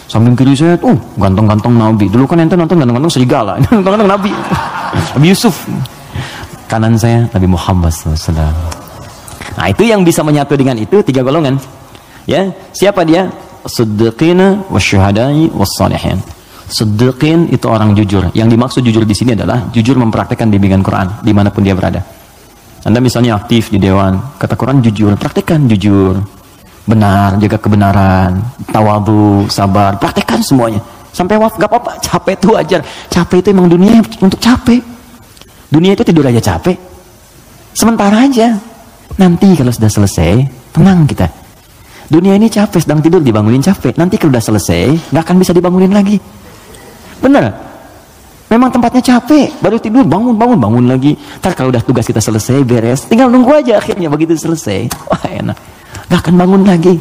Samping kiri saya tuh ganteng-ganteng Nabi. Dulu kan ente nonton ganteng-ganteng serigala. Ganteng-ganteng Nabi. Nabi Yusuf. Kanan saya Nabi Muhammad SAW. Nah, itu yang bisa menyatu dengan itu 3 golongan. Ya, siapa dia? Siddiqina wasyuhada'i wassalihin. Siddiqin itu orang jujur. Yang dimaksud jujur di sini adalah jujur mempraktekkan bimbingan Quran dimanapun dia berada. Anda misalnya aktif di dewan, kata Quran jujur, praktekkan jujur, benar, jaga kebenaran, tawadhu, sabar, praktekkan semuanya. Sampai wafat gak apa-apa, capek itu wajar. Capek itu emang dunia untuk capek. Dunia itu tidur aja capek. Sementara aja. Nanti kalau sudah selesai, tenang kita. Dunia ini capek, sedang tidur dibangunin capek. Nanti kalau udah selesai, nggak akan bisa dibangunin lagi. Bener? Memang tempatnya capek, baru tidur, bangun lagi. Ntar kalau udah tugas kita selesai, beres, tinggal nunggu aja akhirnya begitu selesai. Wah enak, nggak akan bangun lagi.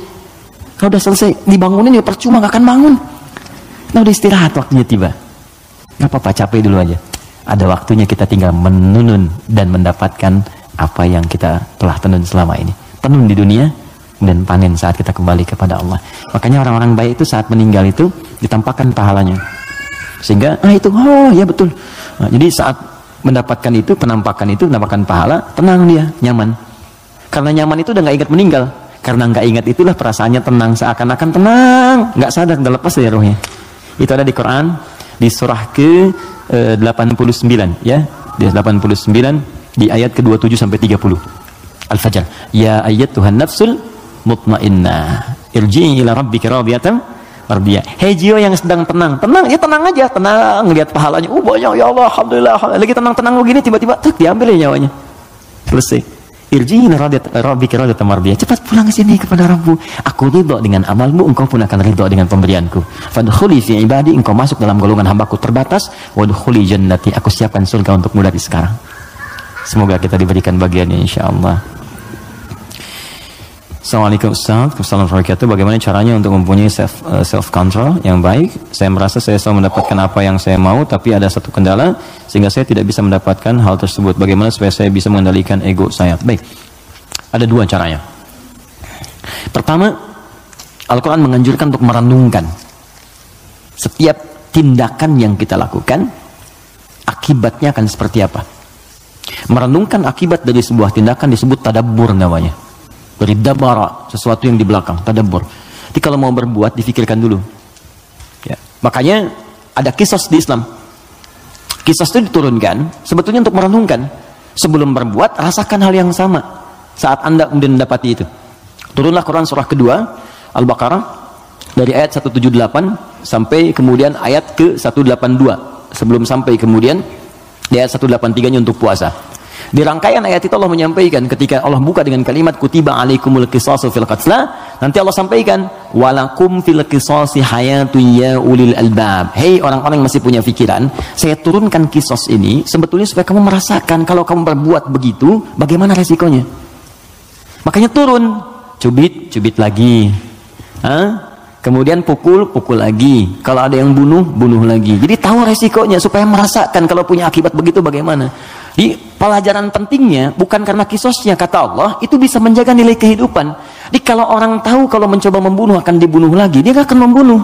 Kalau udah selesai, dibangunin ya percuma, nggak akan bangun. Nah udah istirahat, waktunya tiba. Nggak apa-apa, capek dulu aja. Ada waktunya kita tinggal menunun dan mendapatkan apa yang kita telah tenun selama ini. Tenun di dunia dan panen saat kita kembali kepada Allah. Makanya orang-orang baik itu saat meninggal itu ditampakkan pahalanya. Sehingga itu ya betul. Nah, jadi saat mendapatkan itu, penampakan pahala, tenang dia, nyaman. Karena nyaman itu udah nggak ingat meninggal. Karena nggak ingat itulah perasaannya tenang, seakan-akan tenang, nggak sadar, udah lepas dari rohnya. Itu ada di Quran di surah ke 89 ya, di 89 di ayat ke-27 sampai 30. Al-Fajr. Ya ayyatuhan nafsul mutmainnah irji'i ila rabbika radiyatan mardiyah. Hei jiwa yang sedang tenang ya tenang aja, tenang ngelihat pahalanya. Banyak ya Allah, alhamdulillah. Lagi tenang begini tiba-tiba diambil ya nyawanya. Selesai. Irji'i ila rabbika radiyatan mardiyah. Cepat pulang ke sini kepada Rabbmu. Aku ridha dengan amalmu, engkau pun akan ridha dengan pemberianku. Fadkhuli fi ibadi, engkau masuk dalam golongan hambaku terbatas. Wadkhuli jannati, aku siapkan surga untukmu dari sekarang. Semoga kita diberikan bagiannya insyaallah. Assalamualaikum Ustaz, Assalamualaikum. Bagaimana caranya untuk mempunyai self control yang baik? Saya merasa saya selalu mendapatkan apa yang saya mau, tapi ada satu kendala sehingga saya tidak bisa mendapatkan hal tersebut. Bagaimana supaya saya bisa mengendalikan ego saya? Baik, ada dua caranya. Pertama, Al-Quran menganjurkan untuk merenungkan setiap tindakan yang kita lakukan, akibatnya akan seperti apa. Merenungkan akibat dari sebuah tindakan disebut tadabbur namanya. Dari dabara, sesuatu yang di belakang, tadabbur. Jadi kalau mau berbuat, difikirkan dulu. Ya. Makanya ada kisos di Islam. Kisos itu diturunkan sebetulnya untuk merenungkan. Sebelum berbuat, rasakan hal yang sama saat Anda kemudian mendapati itu. Turunlah Quran surah kedua, Al-Baqarah, dari ayat 178 sampai kemudian ayat ke 182. Sebelum sampai kemudian di ayat 183-nya untuk puasa. Di rangkaian ayat itu Allah menyampaikan ketika Allah buka dengan kalimat kutiba alaikumul qisasu fil qatla, nanti Allah sampaikan walakum fil qisasi hayatun ya ulil albab. Hei orang-orang yang masih punya pikiran, saya turunkan kisos ini sebetulnya supaya kamu merasakan kalau kamu berbuat begitu bagaimana resikonya. Makanya turun, cubit lagi. Kemudian pukul lagi. Kalau ada yang bunuh lagi. Jadi tahu resikonya supaya merasakan kalau punya akibat begitu bagaimana. Di pelajaran pentingnya bukan karena kisosnya, kata Allah itu bisa menjaga nilai kehidupan. Jadi kalau orang tahu kalau mencoba membunuh akan dibunuh lagi, dia gak akan membunuh.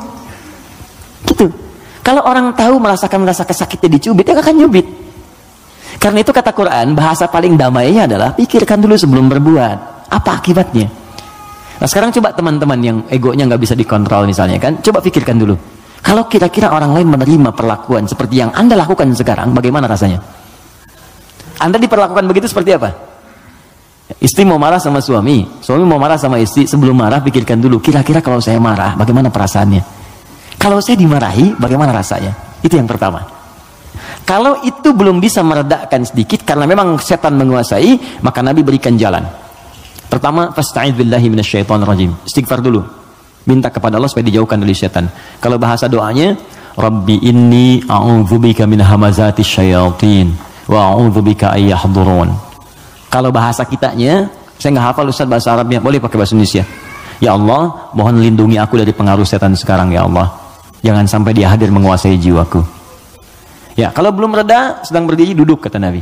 Gitu. Kalau orang tahu rasa sakitnya dicubit, dia gak akan nyubit. Karena itu kata Quran, bahasa paling damainya adalah pikirkan dulu sebelum berbuat. Apa akibatnya? Nah sekarang coba teman-teman yang egonya nggak bisa dikontrol misalnya kan, coba pikirkan dulu. Kalau kira-kira orang lain menerima perlakuan seperti yang Anda lakukan sekarang, bagaimana rasanya? Anda diperlakukan begitu seperti apa? Istri mau marah sama suami mau marah sama istri, sebelum marah pikirkan dulu, kira-kira kalau saya marah, bagaimana perasaannya? Kalau saya dimarahi, bagaimana rasanya? Itu yang pertama. Kalau itu belum bisa meredakan sedikit, karena memang setan menguasai, maka Nabi berikan jalan. Pertama, fasta'idz billahi minasyaitonir rajim. Istighfar dulu. Minta kepada Allah supaya dijauhkan dari setan. Kalau bahasa doanya, Rabbi inni a'udzubika min hamazati syayatin wa a'udzubika ay yahdurun. Kalau bahasa kitanya, saya nggak hafal Ustaz bahasa Arabnya, boleh pakai bahasa Indonesia. Ya Allah, mohon lindungi aku dari pengaruh setan sekarang ya Allah. Jangan sampai dia hadir menguasai jiwaku. Ya, kalau belum reda, sedang berdiri, duduk kata Nabi.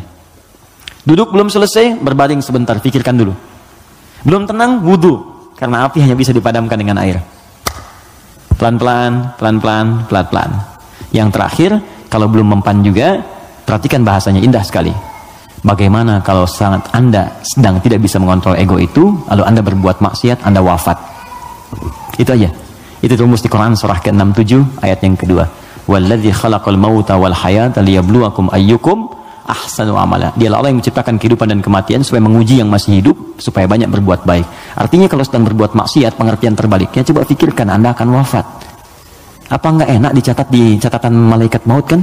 Duduk belum selesai, berbaring sebentar, pikirkan dulu. Belum tenang, wudu, karena api hanya bisa dipadamkan dengan air. Pelan-pelan. Yang terakhir, kalau belum mempan juga, perhatikan bahasanya, indah sekali. Bagaimana kalau saat Anda sedang tidak bisa mengontrol ego itu, lalu Anda berbuat maksiat, Anda wafat. Itu aja. Itu rumus di Quran surah ke-67 ayat yang kedua. Walladzi khalaqal mauta wal hayata liyabluwakum ayyukum ahsanu amala. Dialah Allah yang menciptakan kehidupan dan kematian supaya menguji yang masih hidup supaya banyak berbuat baik. Artinya kalau sedang berbuat maksiat, pengertian terbaliknya, coba pikirkan Anda akan wafat. Apa enggak enak dicatat di catatan malaikat maut kan?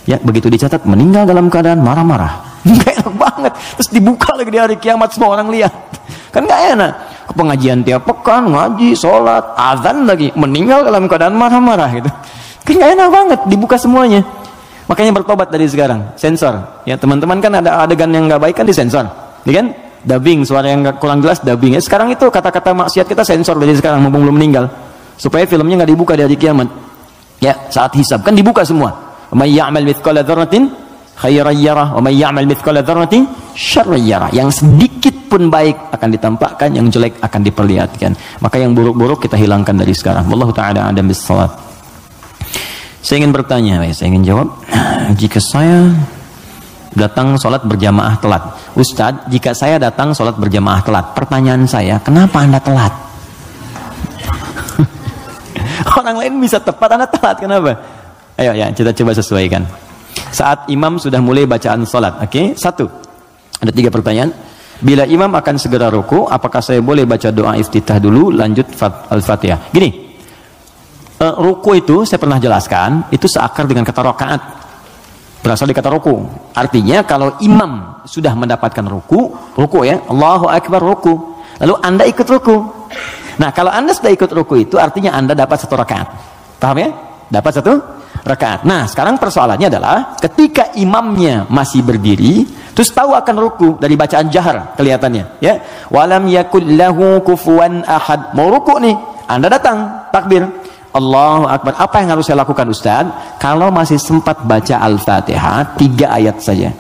Ya, begitu dicatat meninggal dalam keadaan marah-marah. Enggak enak banget. Terus dibuka lagi di hari kiamat semua orang lihat. Kan enggak enak. ke pengajian tiap pekan, ngaji, sholat, azan lagi, meninggal dalam keadaan marah-marah gitu. Kan gak enak banget, dibuka semuanya. Makanya bertobat dari sekarang, sensor. Ya teman-teman kan ada adegan yang nggak baik kan disensor, ya kan? Dubbing, suara yang kurang jelas dubbing. Ya, sekarang itu kata-kata maksiat kita sensor dari sekarang, mumpung belum meninggal, supaya filmnya nggak dibuka di hari kiamat. Ya saat hisab kan dibuka semua. May ya'mal mithqala dzarratin khairan yarah, wa may ya'mal mithqala dzarratin syarran yarah. Yang sedikit pun baik akan ditampakkan, yang jelek akan diperlihatkan. Maka yang buruk-buruk kita hilangkan dari sekarang. Wallahu taala a'lam bissawab. Saya ingin bertanya, saya ingin jawab. Jika saya datang sholat berjamaah telat, Ustadz, jika saya datang sholat berjamaah telat, pertanyaan saya, kenapa Anda telat? Orang lain bisa tepat, Anda telat, kenapa? Ayo ya, kita coba sesuaikan. Saat imam sudah mulai bacaan sholat, oke? Satu, ada 3 pertanyaan. Bila imam akan segera ruku, apakah saya boleh baca doa iftitah dulu, lanjut al-fatihah? Gini, ruku itu saya pernah jelaskan, itu seakar dengan kata rakaat, berasal dari kata ruku. Artinya kalau imam sudah mendapatkan ruku ya, Allahu Akbar ruku, lalu Anda ikut ruku. Nah kalau Anda sudah ikut ruku itu artinya Anda dapat 1 rakaat, paham ya? Dapat 1 rakaat. Nah sekarang persoalannya adalah ketika imamnya masih berdiri, terus tahu akan ruku dari bacaan jahar kelihatannya, ya. Walam yakul lahu kufuwan ahad, mau ruku nih, Anda datang takbir Allahu Akbar. Apa yang harus saya lakukan Ustaz? Kalau masih sempat baca Al-Fatihah 3 ayat saja.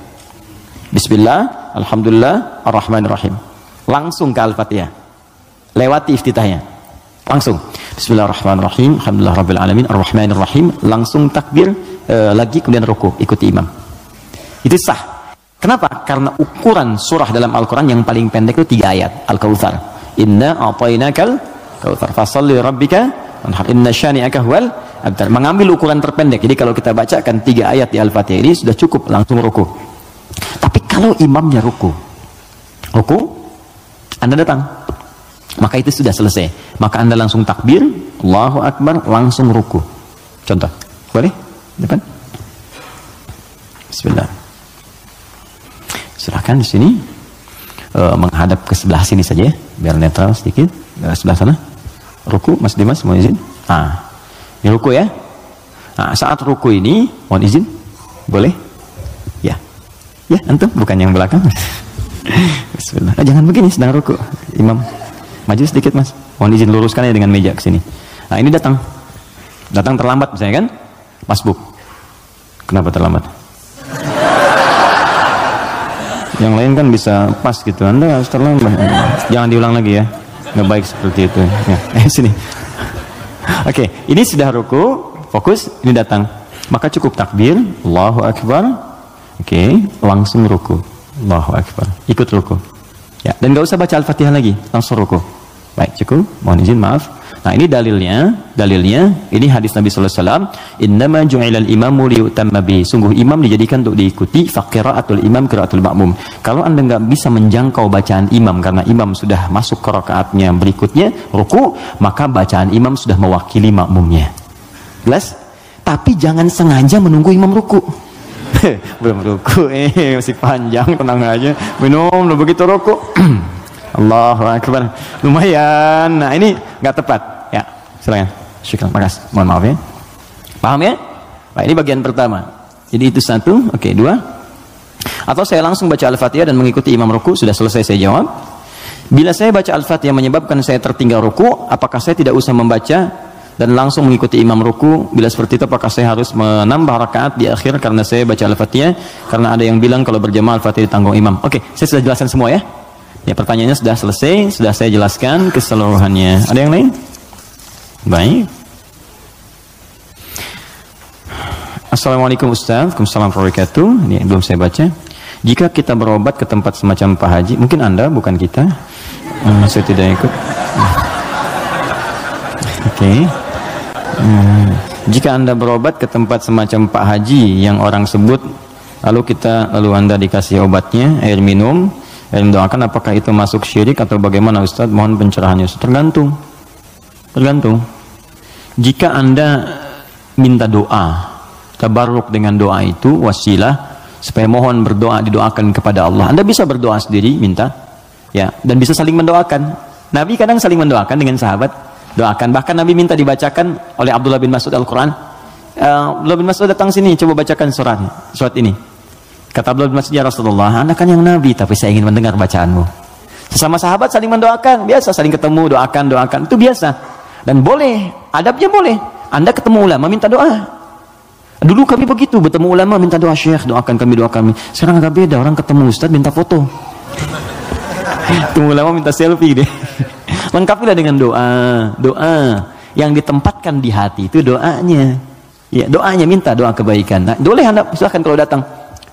Bismillah, Alhamdulillah, Ar-Rahmanir-Rahim. Langsung ke Al-Fatihah. Lewati iftitahnya. Langsung. Bismillahirrahmanirrahim, Alhamdulillah Rabbil Alamin, Ar-Rahmanir-Rahim. Langsung takbir, lagi kemudian ruku, ikuti imam. Itu sah. Kenapa? Karena ukuran surah dalam Al-Quran yang paling pendek itu 3 ayat. Al-Kautsar. Inna a'tainakal kautsar fasalli rabbika inna syani'aka huwal abtar. Mengambil ukuran terpendek. Jadi kalau kita bacakan 3 ayat di Al-Fatihah ini sudah cukup, langsung ruku. Tapi kalau imamnya ruku, Anda datang, maka itu sudah selesai. Maka Anda langsung takbir, Allahu Akbar, langsung ruku. Contoh, boleh? Depan. Bismillah. Silahkan di sini menghadap ke sebelah sini saja ya, biar netral sedikit. Sebelah sana. Ruku, Mas Dimas, mohon izin. Ini ruku ya. Nah, saat ruku ini, mohon izin, boleh? Ya, antum, bukan yang belakang. Bismillah. Jangan begini, sedang ruku. Imam, maju sedikit Mas. Mohon izin luruskan ya dengan meja ke sini. Nah, ini datang terlambat misalnya kan? Mas Buk, kenapa terlambat? Yang lain kan bisa pas gitu, Anda harus terlambat. Jangan diulang lagi ya. Nggak baik seperti itu ya. Sini. Oke, ini sudah ruku, fokus, ini datang, maka cukup takbir Allahu Akbar. Oke, langsung ruku, Allahu Akbar, ikut ruku ya, dan nggak usah baca Al-Fatihah lagi, langsung ruku. Baik, cukup, mohon izin, maaf. Nah ini dalilnya ini hadis Nabi sallallahu alaihi wasallam, innama ju'ilal imamu liyutamma bihi, sungguh imam dijadikan untuk diikuti, faqira'atul imam qira'atul ma'mum. Kalau Anda nggak bisa menjangkau bacaan imam karena imam sudah masuk ke rakaatnya berikutnya ruku, maka bacaan imam sudah mewakili makmumnya. Jelas? Tapi jangan sengaja menunggu imam ruku. Belum ruku, masih panjang, tenang aja, minum udah begitu ruku. Allahu Akbar, lumayan. Nah ini nggak tepat ya, silakan. Syukran, makasih, mohon maaf ya. Paham ya? Nah, ini bagian pertama. Jadi itu 1, oke, 2. Atau saya langsung baca Al-Fatihah dan mengikuti imam ruku, sudah selesai saya jawab. Bila saya baca Al-Fatihah menyebabkan saya tertinggal ruku, apakah saya tidak usah membaca dan langsung mengikuti imam ruku? Bila seperti itu, apakah saya harus menambah rakaat di akhir karena saya baca Al-Fatihah? Karena ada yang bilang kalau berjamaah Al-Fatihah ditanggung imam. Oke, saya sudah jelaskan semua ya. Ya, pertanyaannya sudah selesai, sudah saya jelaskan keseluruhannya. Ada yang lain? Baik. Assalamualaikum Ustaz. Waalaikumsalam warahmatullahi wabarakatuh. Ini belum saya baca. Jika kita berobat ke tempat semacam Pak Haji, mungkin Anda, bukan kita. Saya tidak ikut. Oke. Jika Anda berobat ke tempat semacam Pak Haji yang orang sebut, lalu Anda dikasih obatnya, air minum, dan doakan, apakah itu masuk syirik atau bagaimana Ustaz? Mohon pencerahannya. Tergantung. Jika Anda minta doa, tabarruk dengan doa itu, wasilah supaya mohon berdoa, didoakan kepada Allah. Anda bisa berdoa sendiri, minta ya, dan bisa saling mendoakan. Nabi kadang saling mendoakan dengan sahabat, doakan. Bahkan Nabi minta dibacakan oleh Abdullah bin Mas'ud Al-Quran. Abdullah bin Mas'ud datang sini, coba bacakan surat ini. Kata Abdullah bin Mas'ud, ya Rasulullah, Anda kan yang Nabi, tapi saya ingin mendengar bacaanmu. Sesama sahabat saling mendoakan, biasa saling ketemu, doakan, itu biasa. Dan boleh, adabnya boleh. Anda ketemu ulama, minta doa. Dulu kami begitu, bertemu ulama, minta doa, Syekh, doakan kami. Sekarang agak beda, orang ketemu Ustaz, minta foto. Ketemu ulama, minta selfie deh. Lengkapilah dengan doa yang ditempatkan di hati, itu doanya. Ya, doanya, minta doa kebaikan. Nah, boleh Anda silahkan kalau datang.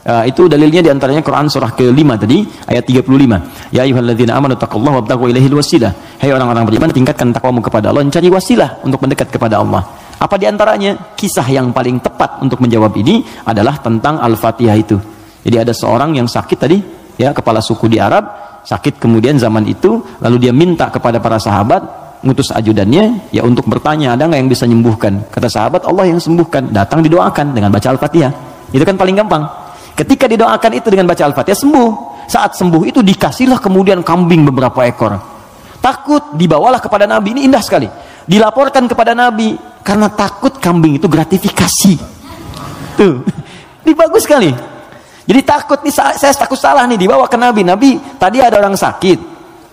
Itu dalilnya diantaranya Quran surah ke-5 tadi ayat 35. Ya ayyuhalladzina amanu taqullaha wabtaghu ilaihil wasilah. Hai orang-orang beriman, tingkatkan takwamu kepada Allah, cari wasilah untuk mendekat kepada Allah. Apa diantaranya? Kisah yang paling tepat untuk menjawab ini adalah tentang Al-Fatihah itu. Jadi ada seorang yang sakit tadi, ya, kepala suku di Arab, sakit kemudian zaman itu, lalu dia minta kepada para sahabat, ngutus ajudannya, ya, untuk bertanya ada nggak yang bisa menyembuhkan. Kata sahabat, Allah yang sembuhkan. Datang didoakan dengan baca Al-Fatihah. Itu kan paling gampang. Ketika didoakan itu dengan baca Al-Fatihah, sembuh. Saat sembuh itu dikasihlah kemudian kambing beberapa ekor. Takut, dibawalah kepada Nabi. Ini indah sekali. Dilaporkan kepada Nabi karena takut kambing itu gratifikasi. Tuh, ini bagus sekali. Jadi takut nih, saya takut salah nih, dibawa ke Nabi. Nabi, tadi ada orang sakit,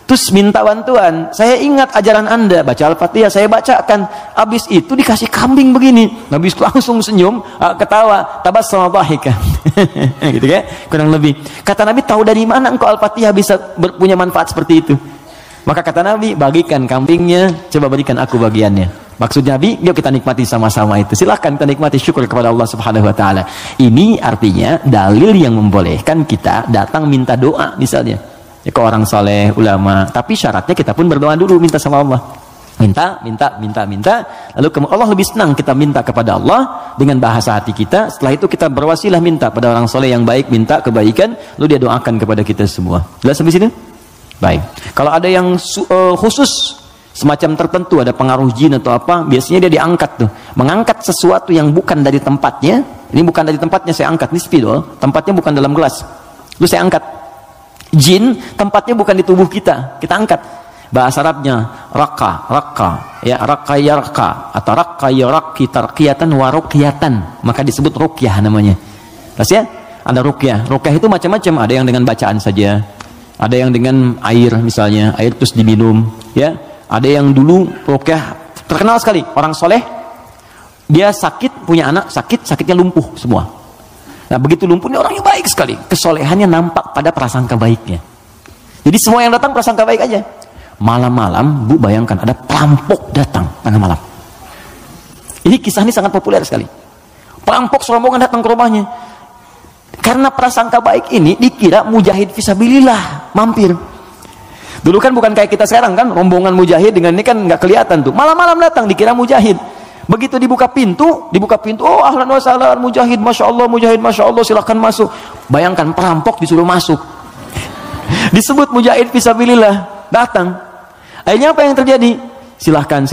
terus minta bantuan. Saya ingat ajaran Anda, baca Al-Fatihah, saya bacakan. Habis itu dikasih kambing begini. Nabi langsung senyum, ketawa, tabassama dhahikan. Gitu kan? Kurang lebih. Kata Nabi, tahu dari mana engkau Al-Fatihah bisa punya manfaat seperti itu? Maka kata Nabi, bagikan kambingnya, coba berikan aku bagiannya. Maksud Nabi, yuk kita nikmati sama-sama itu. Silahkan kita nikmati, syukur kepada Allah Subhanahu wa Ta'ala. Ini artinya dalil yang membolehkan kita datang minta doa misalnya. Ya, ke orang soleh, ulama. Tapi syaratnya kita pun berdoa dulu, minta sama Allah. Minta. Lalu Allah lebih senang kita minta kepada Allah dengan bahasa hati kita. Setelah itu kita berwasilah minta pada orang soleh yang baik, minta kebaikan, lalu dia doakan kepada kita semua. Jelas sampai sini? Baik. Kalau ada yang khusus, semacam tertentu, ada pengaruh jin atau apa, biasanya dia diangkat tuh. Mengangkat sesuatu yang bukan dari tempatnya. Ini bukan dari tempatnya, saya angkat. Ini spidol, tempatnya bukan dalam gelas. Lalu saya angkat. Jin tempatnya bukan di tubuh kita angkat. Bahasa Arabnya raka, ya, raka atau raka yaraki tarqiyatan wa ruqyatan, maka disebut ruqyah namanya. Terus ya, ada ruqyah itu macam-macam, ada yang dengan bacaan saja, ada yang dengan air misalnya, air terus diminum, ya. Ada yang dulu ruqyah terkenal sekali, orang soleh, dia sakit, punya anak sakitnya lumpuh semua. Nah, begitu lumpuhnya orangnya baik sekali, kesolehannya nampak pada prasangka baiknya. Jadi semua yang datang prasangka baik aja. Malam-malam, Bu, bayangkan ada perampok datang tengah malam. Ini kisah ini sangat populer sekali. Perampok serombongan datang ke rumahnya. Karena prasangka baik ini dikira mujahid fisabilillah mampir. Dulu kan bukan kayak kita sekarang kan, rombongan mujahid dengan ini kan nggak kelihatan tuh. Malam-malam datang dikira mujahid. Begitu dibuka pintu, oh ahlan wa sahlan mujahid, masya Allah, silahkan masuk. Bayangkan perampok disuruh masuk. Disebut mujahid fisabilillah, datang. Akhirnya apa yang terjadi? Silahkan,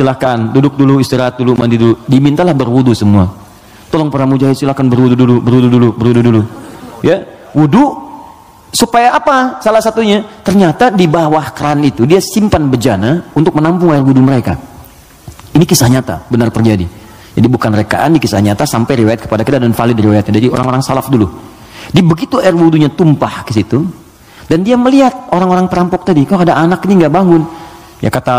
duduk dulu, istirahat dulu, mandi dulu. Dimintalah berwudu semua. Tolong para mujahid silahkan berwudu dulu. Ya, wudu. Supaya apa? Salah satunya, ternyata di bawah keran itu dia simpan bejana untuk menampung air wudu mereka. Ini kisah nyata, benar terjadi. Jadi bukan rekaan, di kisah nyata sampai riwayat kepada kita dan valid riwayatnya. Jadi orang-orang salaf dulu. Di begitu air wudunya tumpah ke situ, dan dia melihat orang-orang perampok tadi, kok ada anak ini nggak bangun. Ya kata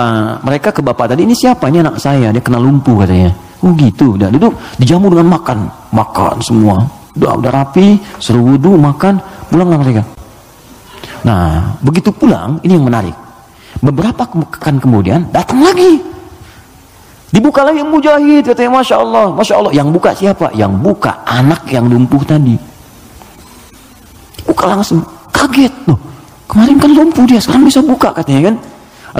mereka ke bapak tadi, ini siapa? Ini anak saya, dia kena lumpuh katanya. Oh gitu, udah duduk, dijamu dengan makan semua. Udah rapi, suruh wudu, makan, pulanglah mereka. Nah, begitu pulang, ini yang menarik. Beberapa pekan kemudian datang lagi. Dibuka lagi mujahid, katanya masya Allah. Yang buka siapa? Yang buka anak yang lumpuh tadi. Buka langsung, kaget loh. Kemarin kan lumpuh dia, sekarang bisa buka katanya kan.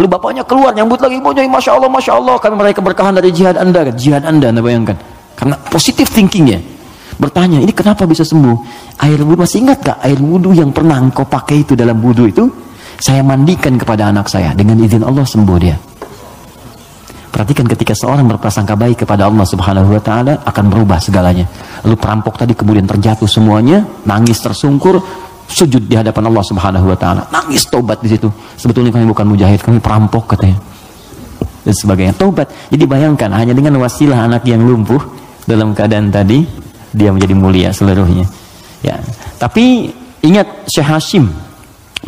Lalu bapaknya keluar nyambut lagi, mujahid, masya Allah. Kami meraih keberkahan dari jihad Anda, Anda bayangkan. Karena positif thinkingnya. Bertanya, ini kenapa bisa sembuh? Air wudhu, masih ingat gak air wudhu yang pernah engkau pakai itu dalam wudhu itu? Saya mandikan kepada anak saya, dengan izin Allah sembuh dia. Perhatikan ketika seorang berprasangka baik kepada Allah Subhanahu wa Ta'ala, akan berubah segalanya. Lalu perampok tadi kemudian terjatuh semuanya, nangis tersungkur, sujud di hadapan Allah Subhanahu wa taala, nangis tobat di situ. Sebetulnya kami bukan mujahid, kami perampok katanya. Dan sebagainya. Tobat. Jadi bayangkan hanya dengan wasilah anak yang lumpuh dalam keadaan tadi dia menjadi mulia seluruhnya. Ya. Tapi ingat Syekh Hashim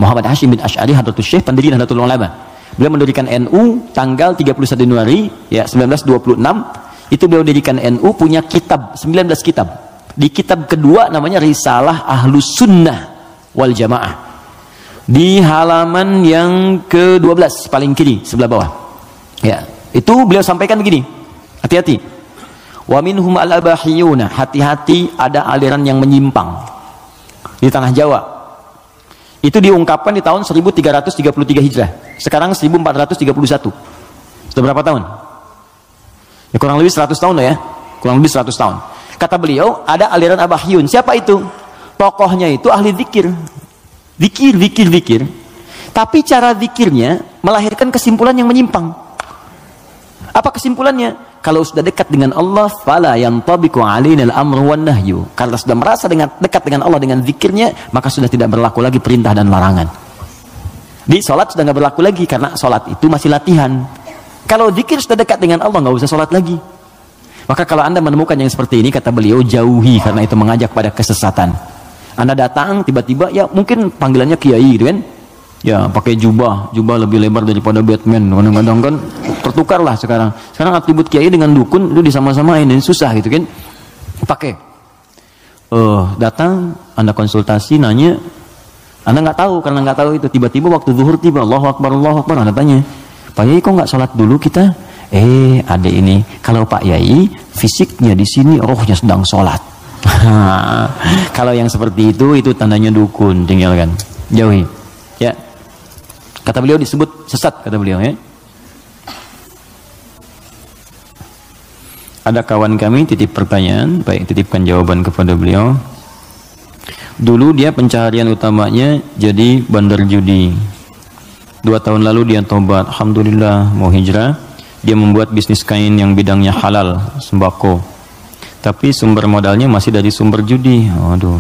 Muhammad Hashim bin Asy'ari Hadratus Syekh pendiri Nahdlatul Ulama. Beliau mendirikan NU tanggal 31 Januari ya 1926. Itu beliau dirikan NU, punya kitab 19 kitab. Di kitab kedua namanya Risalah Ahlus Sunnah wal Jamaah. Di halaman yang ke-12 paling kiri sebelah bawah. Ya, itu beliau sampaikan begini. Hati-hati. Wa minhum al-abahiyuna, hati-hati ada aliran yang menyimpang di tanah Jawa. Itu diungkapkan di tahun 1333 Hijrah. Sekarang 1431. Sudah berapa tahun? Ya, kurang lebih 100 tahun lah ya. Kurang lebih 100 tahun. Kata beliau, ada aliran abahiyun. Siapa itu? Tokohnya itu ahli zikir. Zikir. Tapi cara zikirnya melahirkan kesimpulan yang menyimpang. Apa kesimpulannya? Kalau sudah dekat dengan Allah, fala yantabiqu alaina al-amru wan nahyu. Kalau sudah merasa dekat dengan Allah dengan zikirnya, maka sudah tidak berlaku lagi perintah dan larangan. Di sholat sudah nggak berlaku lagi karena sholat itu masih latihan. Kalau zikir sudah dekat dengan Allah, nggak usah sholat lagi. Maka kalau Anda menemukan yang seperti ini, kata beliau, jauhi, karena itu mengajak pada kesesatan. Anda datang tiba-tiba, ya mungkin panggilannya kiai gitu kan, ya pakai jubah lebih lebar daripada Batman, kadang-kadang kan tertukar lah sekarang atribut kiai dengan dukun itu disama-samain, ini susah gitu kan. Pakai datang Anda konsultasi, nanya, Anda nggak tahu, karena nggak tahu itu, tiba-tiba waktu zuhur tiba, Allahu Akbar, Anda tanya, Pak Yai kok nggak sholat dulu kita? Ada ini, kalau Pak Yai fisiknya di sini, rohnya sedang sholat. Kalau yang seperti itu tandanya dukun, tinggalkan, jauhi. Ya, kata beliau disebut sesat, kata beliau ya. Ada kawan kami titip pertanyaan, baik titipkan jawaban kepada beliau. Dulu dia pencaharian utamanya jadi bandar judi. 2 tahun lalu dia tobat, alhamdulillah, mau hijrah. Dia membuat bisnis kain yang bidangnya halal, sembako. Tapi sumber modalnya masih dari sumber judi. Waduh.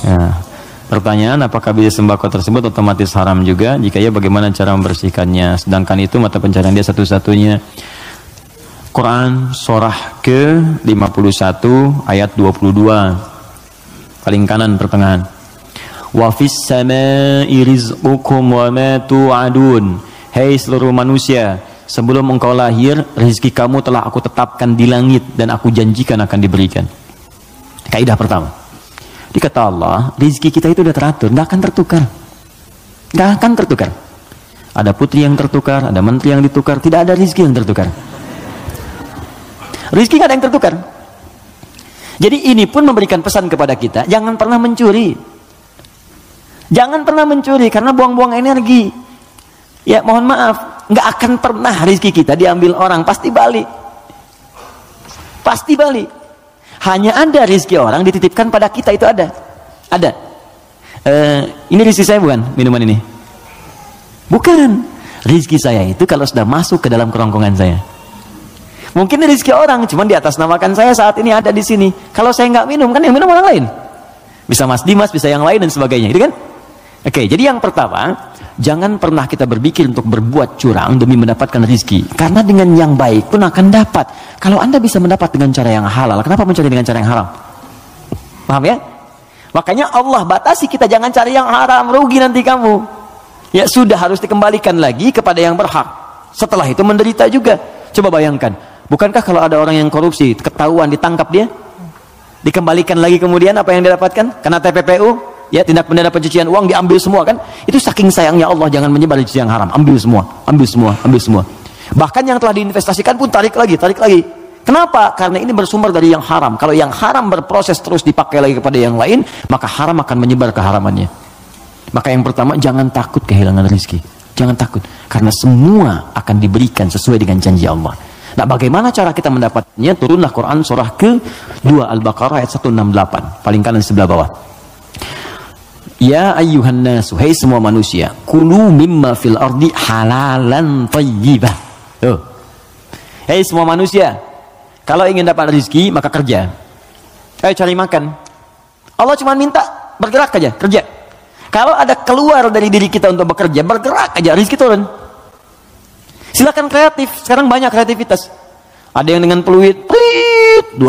Ya. Pertanyaan, apakah bisnis sembako tersebut otomatis haram juga? Jika ya, bagaimana cara membersihkannya? Sedangkan itu mata pencarian dia satu-satunya. Quran surah ke-51 ayat 22. Paling kanan pertengahan. Wa fis samai rizqukum wa ma tu'adun. Hei seluruh manusia, sebelum engkau lahir, rezeki kamu telah aku tetapkan di langit dan aku janjikan akan diberikan. Kaidah pertama. Dikata Allah, rezeki kita itu sudah teratur, nggak akan tertukar. Nggak akan tertukar. Ada putri yang tertukar, ada menteri yang ditukar, tidak ada rezeki yang tertukar. Rezeki nggak ada yang tertukar. Jadi ini pun memberikan pesan kepada kita, jangan pernah mencuri. Jangan pernah mencuri karena buang-buang energi. Ya mohon maaf, nggak akan pernah rezeki kita diambil orang, pasti balik. Pasti balik. Hanya ada rezeki orang dititipkan pada kita, itu ada. Ada. Ini rezeki saya bukan minuman ini? Bukan. Rezeki saya itu kalau sudah masuk ke dalam kerongkongan saya. Mungkin ini rezeki orang, cuman di atas namakan saya saat ini ada di sini. Kalau saya nggak minum, kan yang minum orang lain. Bisa Mas Dimas, bisa yang lain dan sebagainya, gitu kan? Oke, jadi yang pertama, jangan pernah kita berpikir untuk berbuat curang demi mendapatkan rezeki. Karena dengan yang baik pun akan dapat. Kalau Anda bisa mendapat dengan cara yang halal, kenapa mencari dengan cara yang haram? Paham ya? Makanya Allah batasi kita, jangan cari yang haram, rugi nanti kamu. Ya sudah, harus dikembalikan lagi kepada yang berhak. Setelah itu menderita juga. Coba bayangkan, bukankah kalau ada orang yang korupsi, ketahuan, ditangkap dia, dikembalikan lagi kemudian apa yang didapatkan? Karena TPPU, ya tindak pidana pencucian uang, diambil semua kan? Itu saking sayangnya Allah, jangan menyebar rezeki yang haram, ambil semua, ambil semua, ambil semua. Bahkan yang telah diinvestasikan pun tarik lagi, tarik lagi. Kenapa? Karena ini bersumber dari yang haram. Kalau yang haram berproses terus dipakai lagi kepada yang lain, maka haram akan menyebar keharamannya. Maka yang pertama, jangan takut kehilangan rezeki. Jangan takut, karena semua akan diberikan sesuai dengan janji Allah. Nah, bagaimana cara kita mendapatnya? Turunlah Quran surah ke-2 Al-Baqarah ayat 168, paling kanan sebelah bawah. Ya ayyuhan nasu, hai semua manusia, kulu mimma fil ardi halalan thayyibah. Tuh. Hai semua manusia, kalau ingin dapat rezeki maka kerja. Ayo cari makan. Allah cuma minta bergerak aja, kerja. Kalau ada keluar dari diri kita untuk bekerja, bergerak aja, rezeki turun. Silakan kreatif, sekarang banyak kreativitas. Ada yang dengan peluit, 2.000,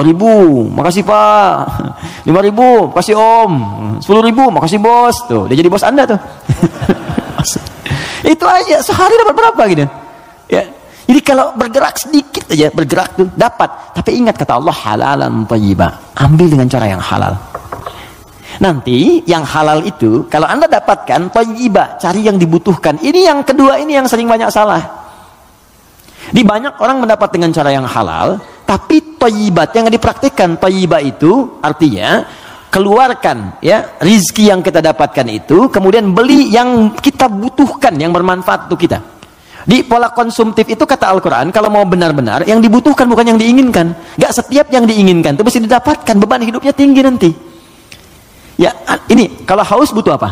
makasih Pak. 5.000, makasih Om. 10.000, makasih Bos. Tuh, dia jadi bos Anda tuh. Itu aja, sehari dapat berapa gitu. Ya. Jadi kalau bergerak sedikit aja, bergerak tuh dapat. Tapi ingat kata Allah, halalan thayyibah. Ambil dengan cara yang halal. Nanti yang halal itu kalau Anda dapatkan thayyibah, cari yang dibutuhkan. Ini yang kedua, ini yang sering banyak salah. Di banyak orang mendapat dengan cara yang halal, tapi thayyibat yang dipraktikkan. Thayyibah itu artinya keluarkan ya rizki yang kita dapatkan itu, kemudian beli yang kita butuhkan, yang bermanfaat untuk kita. Di pola konsumtif itu kata Al-Quran, kalau mau benar-benar yang dibutuhkan bukan yang diinginkan. Gak setiap yang diinginkan itu mesti didapatkan, beban hidupnya tinggi nanti. Ya ini kalau haus butuh apa?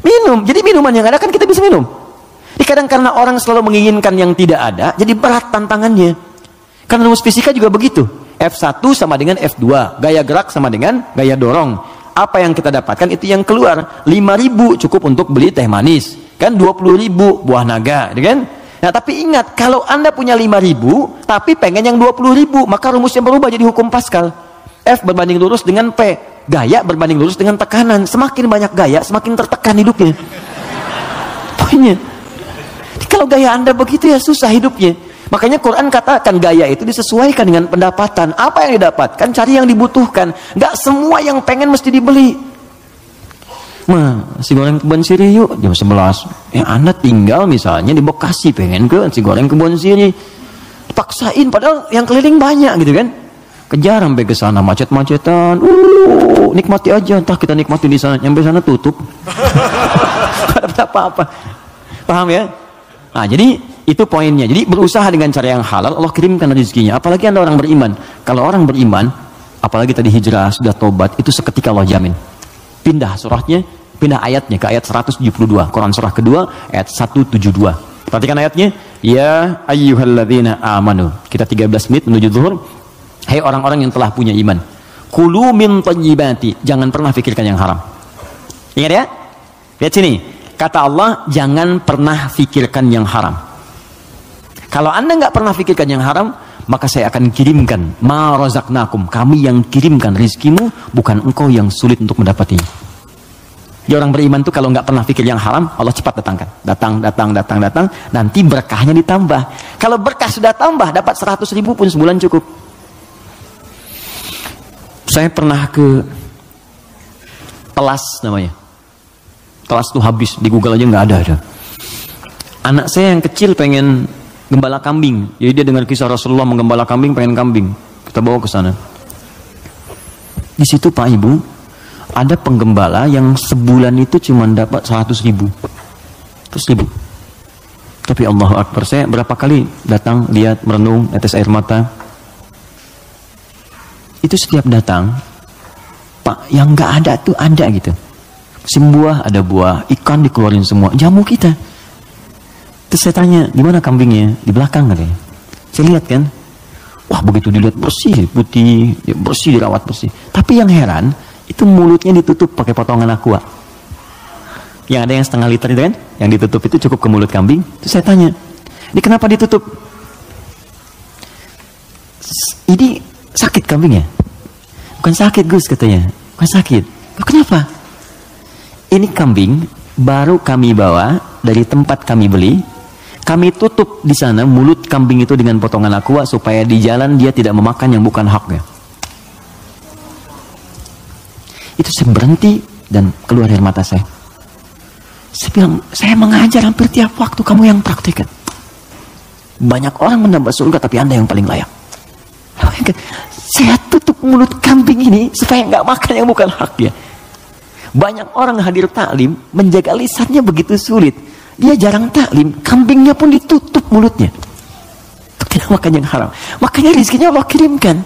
Minum. Jadi minuman yang ada kan kita bisa minum. Jadi kadang karena orang selalu menginginkan yang tidak ada, jadi berat tantangannya. Karena rumus fisika juga begitu. F1 sama dengan F2, gaya gerak sama dengan gaya dorong. Apa yang kita dapatkan itu yang keluar. 5.000 cukup untuk beli teh manis, kan 20.000 buah naga, kan? Nah tapi ingat, kalau Anda punya 5.000 tapi pengen yang 20.000, maka rumusnya berubah jadi hukum Pascal. F berbanding lurus dengan P, gaya berbanding lurus dengan tekanan. Semakin banyak gaya, semakin tertekan hidupnya. Poinnya, kalau gaya Anda begitu ya susah hidupnya. Makanya Quran katakan gaya itu disesuaikan dengan pendapatan. Apa yang didapatkan, cari yang dibutuhkan. Gak semua yang pengen mesti dibeli. Si goreng kebun sirih yuk jam 11. Anda tinggal misalnya di Bekasi, pengen ke si goreng kebun sirih, paksain padahal yang keliling banyak gitu kan. Kejar sampai ke sana macet-macetan. Nikmati aja, entah kita nikmati di sana, nyampe sana tutup. Gak dapat apa-apa. Paham ya? Nah, jadi itu poinnya. Jadi berusaha dengan cara yang halal, Allah kirimkan rezekinya. Apalagi Anda orang beriman. Kalau orang beriman, apalagi tadi hijrah, sudah tobat, itu seketika Allah jamin. Pindah surahnya, pindah ayatnya ke ayat 172. Quran surah kedua, ayat 172. Perhatikan ayatnya. Ya ayyuhalladzina amanu. Kita 13 menit menuju zuhur. Hai orang-orang yang telah punya iman. Kulu min thayyibati. Jangan pernah pikirkan yang haram. Ingat ya? Lihat sini. Kata Allah, jangan pernah pikirkan yang haram. Kalau Anda nggak pernah pikirkan yang haram, maka saya akan kirimkan ma razaqnakum. Kami yang kirimkan rizkimu, bukan engkau yang sulit untuk mendapatinya. Dia orang beriman tuh kalau nggak pernah pikir yang haram, Allah cepat datangkan. Datang. Nanti berkahnya ditambah. Kalau berkah sudah tambah, dapat 100.000 pun sebulan cukup. Saya pernah ke Telas namanya. Telas tuh habis, di Google aja nggak ada. Anak saya yang kecil pengen gembala kambing, jadi dia dengar kisah Rasulullah menggembala kambing, pengen kambing, kita bawa ke sana. Di situ Pak Ibu, ada penggembala yang sebulan itu cuma dapat 100.000. Tapi Allahu Akbar, saya berapa kali datang, lihat, merenung, netes air mata. Itu setiap datang, Pak, yang nggak ada tuh ada gitu. Musim buah ada buah, ikan dikeluarin semua, jamu kita. Terus saya tanya, di mana kambingnya? Di belakang katanya. Saya lihat kan, wah begitu dilihat bersih, putih, bersih, dirawat bersih. Tapi yang heran, itu mulutnya ditutup pakai potongan aqua. Yang ada yang setengah liter itu kan, yang ditutup itu cukup ke mulut kambing. Terus saya tanya, ini kenapa ditutup? Ini sakit kambingnya? Bukan sakit Gus katanya, bukan sakit. Kenapa? Ini kambing baru kami bawa dari tempat kami beli, kami tutup di sana mulut kambing itu dengan potongan aqua supaya di jalan dia tidak memakan yang bukan haknya. Itu saya berhenti dan keluar air mata saya. Saya bilang, saya mengajar hampir tiap waktu, kamu yang praktikkan. Banyak orang mendapat surga tapi Anda yang paling layak. Saya tutup mulut kambing ini supaya nggak makan yang bukan haknya. Banyak orang hadir taklim, menjaga lisannya begitu sulit. Dia jarang taklim, kambingnya pun ditutup mulutnya. Untuk tidak makan yang haram. Makanya rizkinya Allah kirimkan.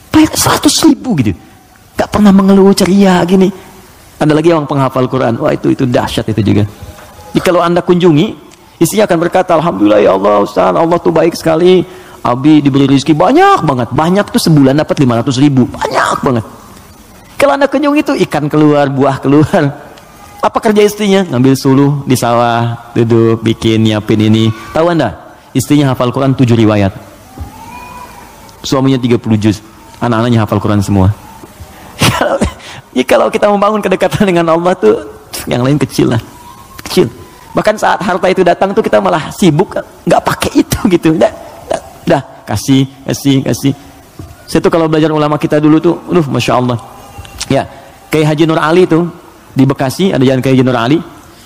Banyak 100.000 gitu. Gak pernah mengeluh ceria gini. Ada lagi orang penghafal Quran. Wah itu dahsyat itu juga. Jadi kalau Anda kunjungi, isinya akan berkata, Alhamdulillah ya Allah Ustaz, Allah tuh baik sekali. Abi diberi rezeki banyak banget. Banyak tuh sebulan dapat 500.000. Banyak banget. Kalau Anda kunjungi itu ikan keluar, buah keluar. Apa kerja istrinya? Ngambil suluh di sawah, duduk, bikin, nyiapin ini. Tahu Anda? Istrinya hafal Quran 7 riwayat. Suaminya 30 juz. Anak-anaknya hafal Quran semua. Kalau kita membangun kedekatan dengan Allah tuh, yang lain kecil lah. Kecil. Bahkan saat harta itu datang tuh kita malah sibuk, nggak pakai itu gitu. Dah, kasih. Saya tuh kalau belajar ulama kita dulu tuh, Masya Allah. Ya, Kiai Haji Nur Ali tuh, di Bekasi ada jalan Kiai Haji Nur Ali.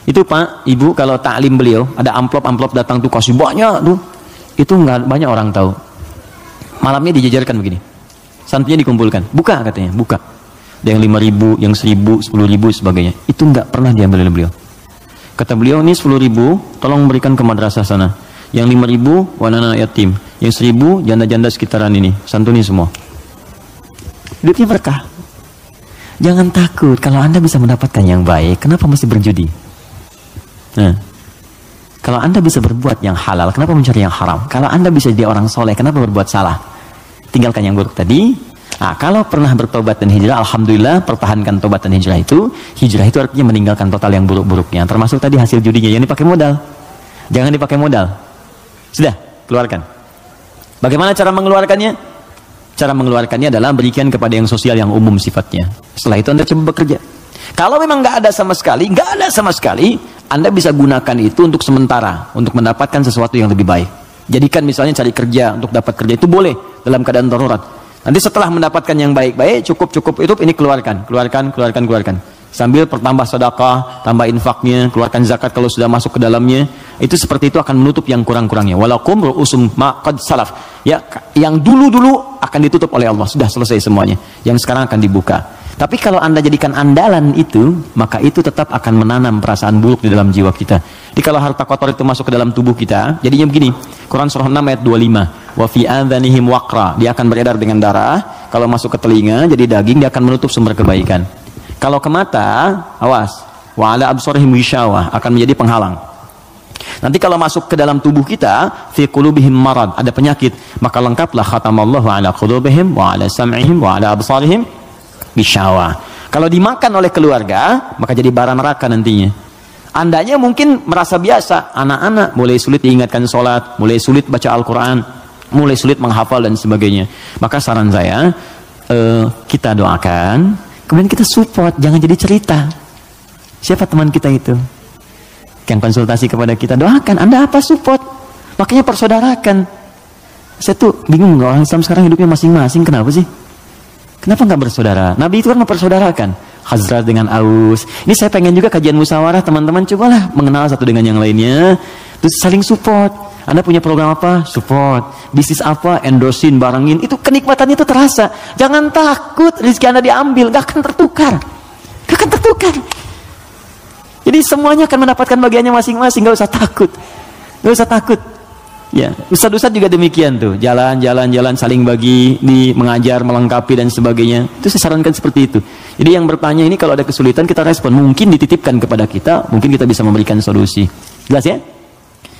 Itu Pak, Ibu kalau taklim beliau ada amplop datang tuh kasih banyak tuh. Itu nggak banyak orang tahu. Malamnya dijajarkan begini. Santrinya dikumpulkan. Buka katanya, buka. Ada yang 5.000, yang 1.000, 10.000 sebagainya. Itu nggak pernah diambil oleh beliau. Kata beliau, ini 10.000 tolong berikan ke madrasah sana. Yang 5.000 wanana yatim. Yang 1.000 janda-janda sekitaran ini. Santuni semua. Hidupnya berkah. Jangan takut kalau Anda bisa mendapatkan yang baik, kenapa mesti berjudi? Nah, kalau Anda bisa berbuat yang halal, kenapa mencari yang haram? Kalau Anda bisa jadi orang soleh, kenapa berbuat salah? Tinggalkan yang buruk tadi. Nah, kalau pernah bertobat dan hijrah, alhamdulillah, pertahankan tobat dan hijrah itu. Hijrah itu artinya meninggalkan total yang buruk-buruknya. Termasuk tadi hasil judinya, yang dipakai modal. Jangan dipakai modal. Sudah, keluarkan. Bagaimana cara mengeluarkannya? Cara mengeluarkannya adalah berikan kepada yang sosial yang umum sifatnya. Setelah itu Anda coba bekerja. Kalau memang nggak ada sama sekali, Anda bisa gunakan itu untuk sementara, untuk mendapatkan sesuatu yang lebih baik. Jadikan misalnya cari kerja, untuk dapat kerja itu boleh dalam keadaan darurat. Nanti setelah mendapatkan yang baik-baik, cukup itu, ini keluarkan. Sambil pertambah sedekah, tambah infaknya, keluarkan zakat kalau sudah masuk ke dalamnya. Itu seperti itu akan menutup yang kurang-kurangnya. Walakum ru'usum ma qad salaf. Ya, yang dulu-dulu akan ditutup oleh Allah. Sudah selesai semuanya. Yang sekarang akan dibuka. Tapi kalau Anda jadikan andalan itu, maka itu tetap akan menanam perasaan buruk di dalam jiwa kita. Jadi kalau harta kotor itu masuk ke dalam tubuh kita, jadinya begini. Quran surah 6 ayat 25. Wa fi adhanihim waqra. Dia akan beredar dengan darah. Kalau masuk ke telinga, jadi daging, dia akan menutup sumber kebaikan. Kalau ke mata, awas. Wa ala absarihim ghishawah, akan menjadi penghalang. Nanti kalau masuk ke dalam tubuh kita, fi qulubihim marad, ada penyakit, maka lengkaplah khatamallahu ala qulubihim wa ala sam'ihim wa ala absarihim ghishawah. Kalau dimakan oleh keluarga, maka jadi bara neraka nantinya. Andanya mungkin merasa biasa, anak-anak mulai sulit diingatkan sholat, mulai sulit baca Al-Quran, mulai sulit menghafal dan sebagainya. Maka saran saya, kita doakan, kemudian kita support, jangan jadi cerita. Siapa teman kita itu yang konsultasi kepada kita? Doakan. Anda apa? Support. Makanya persaudarakan. Saya tuh bingung, orang Islam sekarang hidupnya masing-masing, kenapa sih? Kenapa nggak bersaudara? Nabi itu kan mempersaudarakan. Khazraj dengan Aus. Ini saya pengen juga kajian musyawarah, teman-teman cobalah mengenal satu dengan yang lainnya, terus saling support. Anda punya program apa? Support. Bisnis apa? Endorsin, barangin. Itu kenikmatannya itu terasa. Jangan takut rezeki Anda diambil, nggak akan tertukar. Nggak akan tertukar. Jadi semuanya akan mendapatkan bagiannya masing-masing, nggak usah takut. Nggak usah takut. Ya, ustadz-ustadz juga demikian tuh. Jalan, saling bagi, mengajar, melengkapi dan sebagainya. Itu saya sarankan seperti itu. Jadi yang bertanya ini kalau ada kesulitan kita respon. Mungkin dititipkan kepada kita, mungkin kita bisa memberikan solusi. Jelas ya?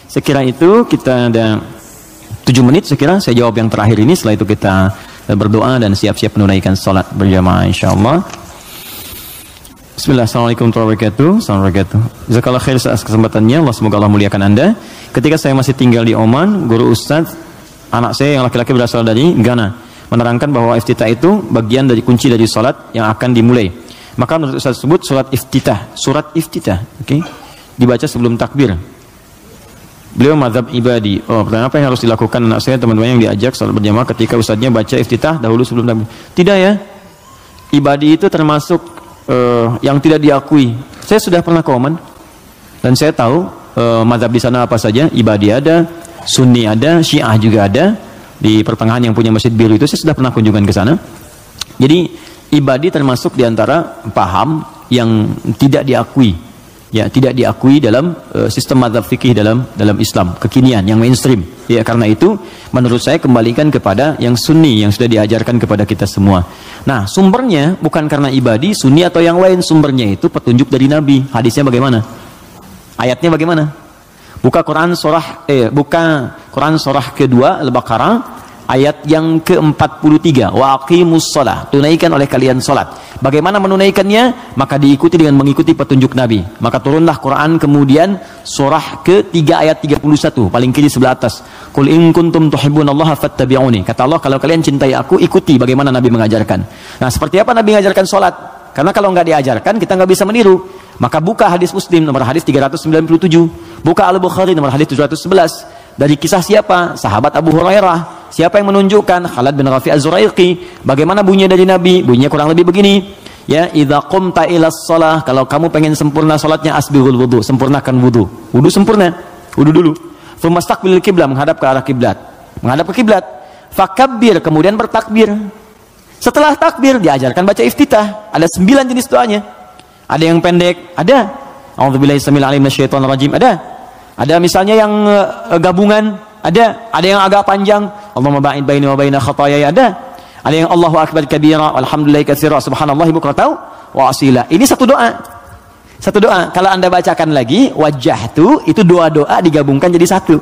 Sekira itu kita ada 7 menit sekira. Saya jawab yang terakhir ini. Setelah itu kita berdoa dan siap-siap menunaikan sholat berjamaah insyaallah. Bismillah, assalamualaikum warahmatullahi wabarakatuh. Assalamualaikum. Jazakallah khair atas kesempatannya. Allah semoga Allah muliakan Anda. Ketika saya masih tinggal di Oman, guru ustadz, anak saya yang laki-laki berasal dari Ghana, menerangkan bahwa iftitah itu bagian dari kunci dari salat yang akan dimulai. Maka menurut ustadz tersebut salat iftitah, surat iftitah, oke, dibaca sebelum takbir. Beliau mazhab ibadi. Oh, pertanyaan apa yang harus dilakukan anak saya, teman-teman yang diajak salat berjamaah ketika ustadznya baca iftitah dahulu sebelum takbir? Tidak ya. Ibadi itu termasuk yang tidak diakui. Saya sudah pernah ke Oman dan saya tahu mazhab di sana apa saja. Ibadi ada, Sunni ada, Syiah juga ada. Di pertengahan yang punya Masjid Biru itu saya sudah pernah kunjungan ke sana. Jadi ibadi termasuk diantara paham yang tidak diakui, ya, tidak diakui dalam sistem mazhab fikih dalam Islam kekinian yang mainstream. Ya, karena itu menurut saya kembalikan kepada yang Sunni yang sudah diajarkan kepada kita semua. Nah, sumbernya bukan karena ibadi, Sunni atau yang lain, sumbernya itu petunjuk dari Nabi. Hadisnya bagaimana? Ayatnya bagaimana? Buka Quran surah kedua Al-Baqarah Ayat yang ke-43, wa aqimus shalah, tunaikan oleh kalian salat. Bagaimana menunaikannya? Maka diikuti dengan mengikuti petunjuk Nabi. Maka turunlah Quran, kemudian surah ke-3 ayat 31, paling kiri sebelah atas. Qul in kuntum tuhibbunallaha fattabi'uni. Kata Allah, kalau kalian cintai aku, ikuti bagaimana Nabi mengajarkan. Nah, seperti apa Nabi mengajarkan salat? Karena kalau nggak diajarkan, kita nggak bisa meniru. Maka buka hadis Muslim nomor hadis 397, buka Al-Bukhari nomor hadis 711. Dari kisah siapa? Sahabat Abu Hurairah. Siapa yang menunjukkan? Khalid bin Rafi' Az-Zuraiqi. Bagaimana bunyinya dari Nabi? Bunyinya kurang lebih begini. Ya, idza qumta ilas shalah, kalau kamu pengen sempurna salatnya, asbighul wudu, sempurnakan wudu. Wudu sempurna. Wudu dulu. Tsumastaqbilil qiblah, menghadap ke arah kiblat. Menghadap ke kiblat. Fakabbir, kemudian bertakbir. Setelah takbir diajarkan baca iftitah. Ada 9 jenis doanya. Ada yang pendek, ada. A'udzubillahi samil alim minasyaitonir rajim, ada. Ada misalnya yang gabungan, ada yang agak panjang, Allahumma ba'id baini wa baina khataayaya, ada yang Allahu akbar kabira walhamdulillahi katsira subhanallahi bukratan wa asila. Ini satu doa. Satu doa. Kalau Anda bacakan lagi wajjahtu, itu doa-doa digabungkan jadi satu.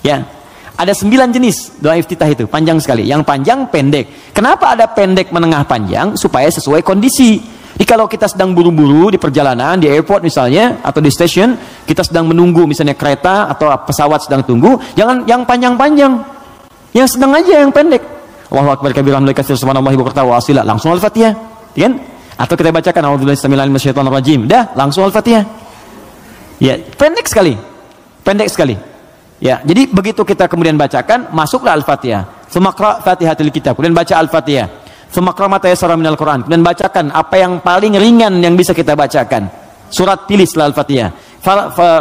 Ya. Ada 9 jenis doa iftitah itu, panjang sekali. Yang panjang, pendek. Kenapa ada pendek, menengah, panjang? Supaya sesuai kondisi. Jadi kalau kita sedang buru-buru di perjalanan, di airport misalnya, atau di stasiun, kita sedang menunggu misalnya kereta atau pesawat sedang tunggu, jangan yang panjang-panjang, yang sedang aja yang pendek. Allahu akbar kabira alhamdulillahi katsira subhanallahi bukratan wa asila, langsung Al-Fatihah, kan? Atau kita bacakan a'udzubillahi samil alim minasyaitonir rajim, dah langsung Al-Fatihah. Ya, pendek sekali. Pendek sekali. Ya, jadi begitu kita kemudian bacakan, masuklah Al-Fatihah. Tsumaqra Fatihatul Kitab, kemudian baca Al-Fatihah. Tsumaqra ma tayassara minal Quran, kemudian bacakan apa yang paling ringan yang bisa kita bacakan. Surat pilih setelah Al-Fatihah.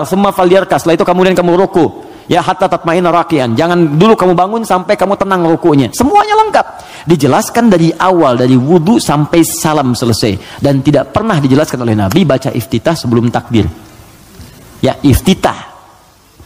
Tsumma falyarkas, setelah itu kemudian kamu ruku. Ya, hatta tatma'inna raki'an. Jangan dulu kamu bangun sampai kamu tenang rukunya. Semuanya lengkap. Dijelaskan dari awal, dari wudu sampai salam selesai. Dan tidak pernah dijelaskan oleh Nabi baca iftitah sebelum takbir. Ya, iftitah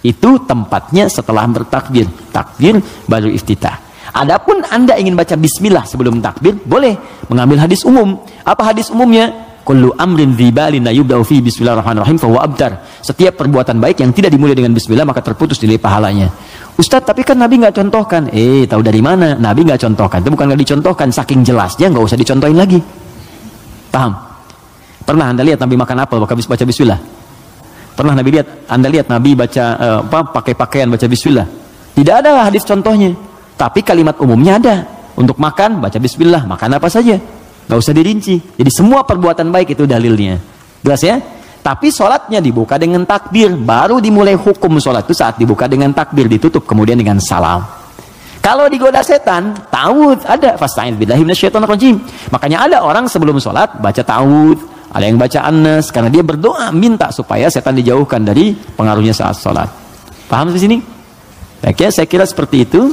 itu tempatnya setelah bertakbir. Takbir baru iftitah. Adapun Anda ingin baca bismillah sebelum takbir, boleh mengambil hadis umum. Apa hadis umumnya? Kullu amrin dzibalin la yubda'u fi bismillahirrahmanirrahim fa huwa abtar. Setiap perbuatan baik yang tidak dimulai dengan bismillah maka terputus nilai pahalanya. Ustaz, tapi kan Nabi nggak contohkan. Tahu dari mana? Nabi nggak contohkan. Itu bukan nggak dicontohkan, saking jelasnya nggak usah dicontohin lagi. Paham? Pernah Anda lihat Nabi makan apel baca bismillah? Pernah Anda lihat Nabi baca pakai pakaian baca bismillah? Tidak ada hadis contohnya. Tapi kalimat umumnya ada. Untuk makan, baca bismillah, makan apa saja. Gak usah dirinci. Jadi semua perbuatan baik itu dalilnya. Jelas ya? Tapi sholatnya dibuka dengan takbir. Baru dimulai hukum sholat itu saat dibuka dengan takbir. Ditutup kemudian dengan salam. Kalau digoda setan, ta'awudz ada. Fasta'idz billahi minasyaitonir rajim. Makanya ada orang sebelum sholat baca ta'awudz. Ada yang baca An-Nas. Karena dia berdoa minta supaya setan dijauhkan dari pengaruhnya saat sholat. Paham di sini? Baik ya, saya kira seperti itu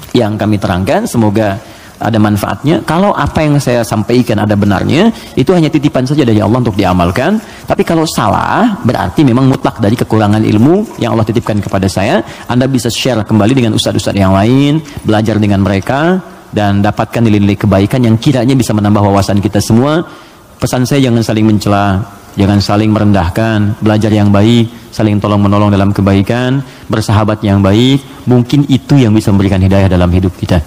yang kami terangkan, semoga ada manfaatnya. Kalau apa yang saya sampaikan ada benarnya, itu hanya titipan saja dari Allah untuk diamalkan. Tapi kalau salah, berarti memang mutlak dari kekurangan ilmu yang Allah titipkan kepada saya. Anda bisa share kembali dengan ustadz-ustadz yang lain, belajar dengan mereka, dan dapatkan nilai-nilai kebaikan yang kiranya bisa menambah wawasan kita semua. Pesan saya, jangan saling mencela, jangan saling merendahkan, belajar yang baik, saling tolong-menolong dalam kebaikan, bersahabat yang baik. Mungkin itu yang bisa memberikan hidayah dalam hidup kita.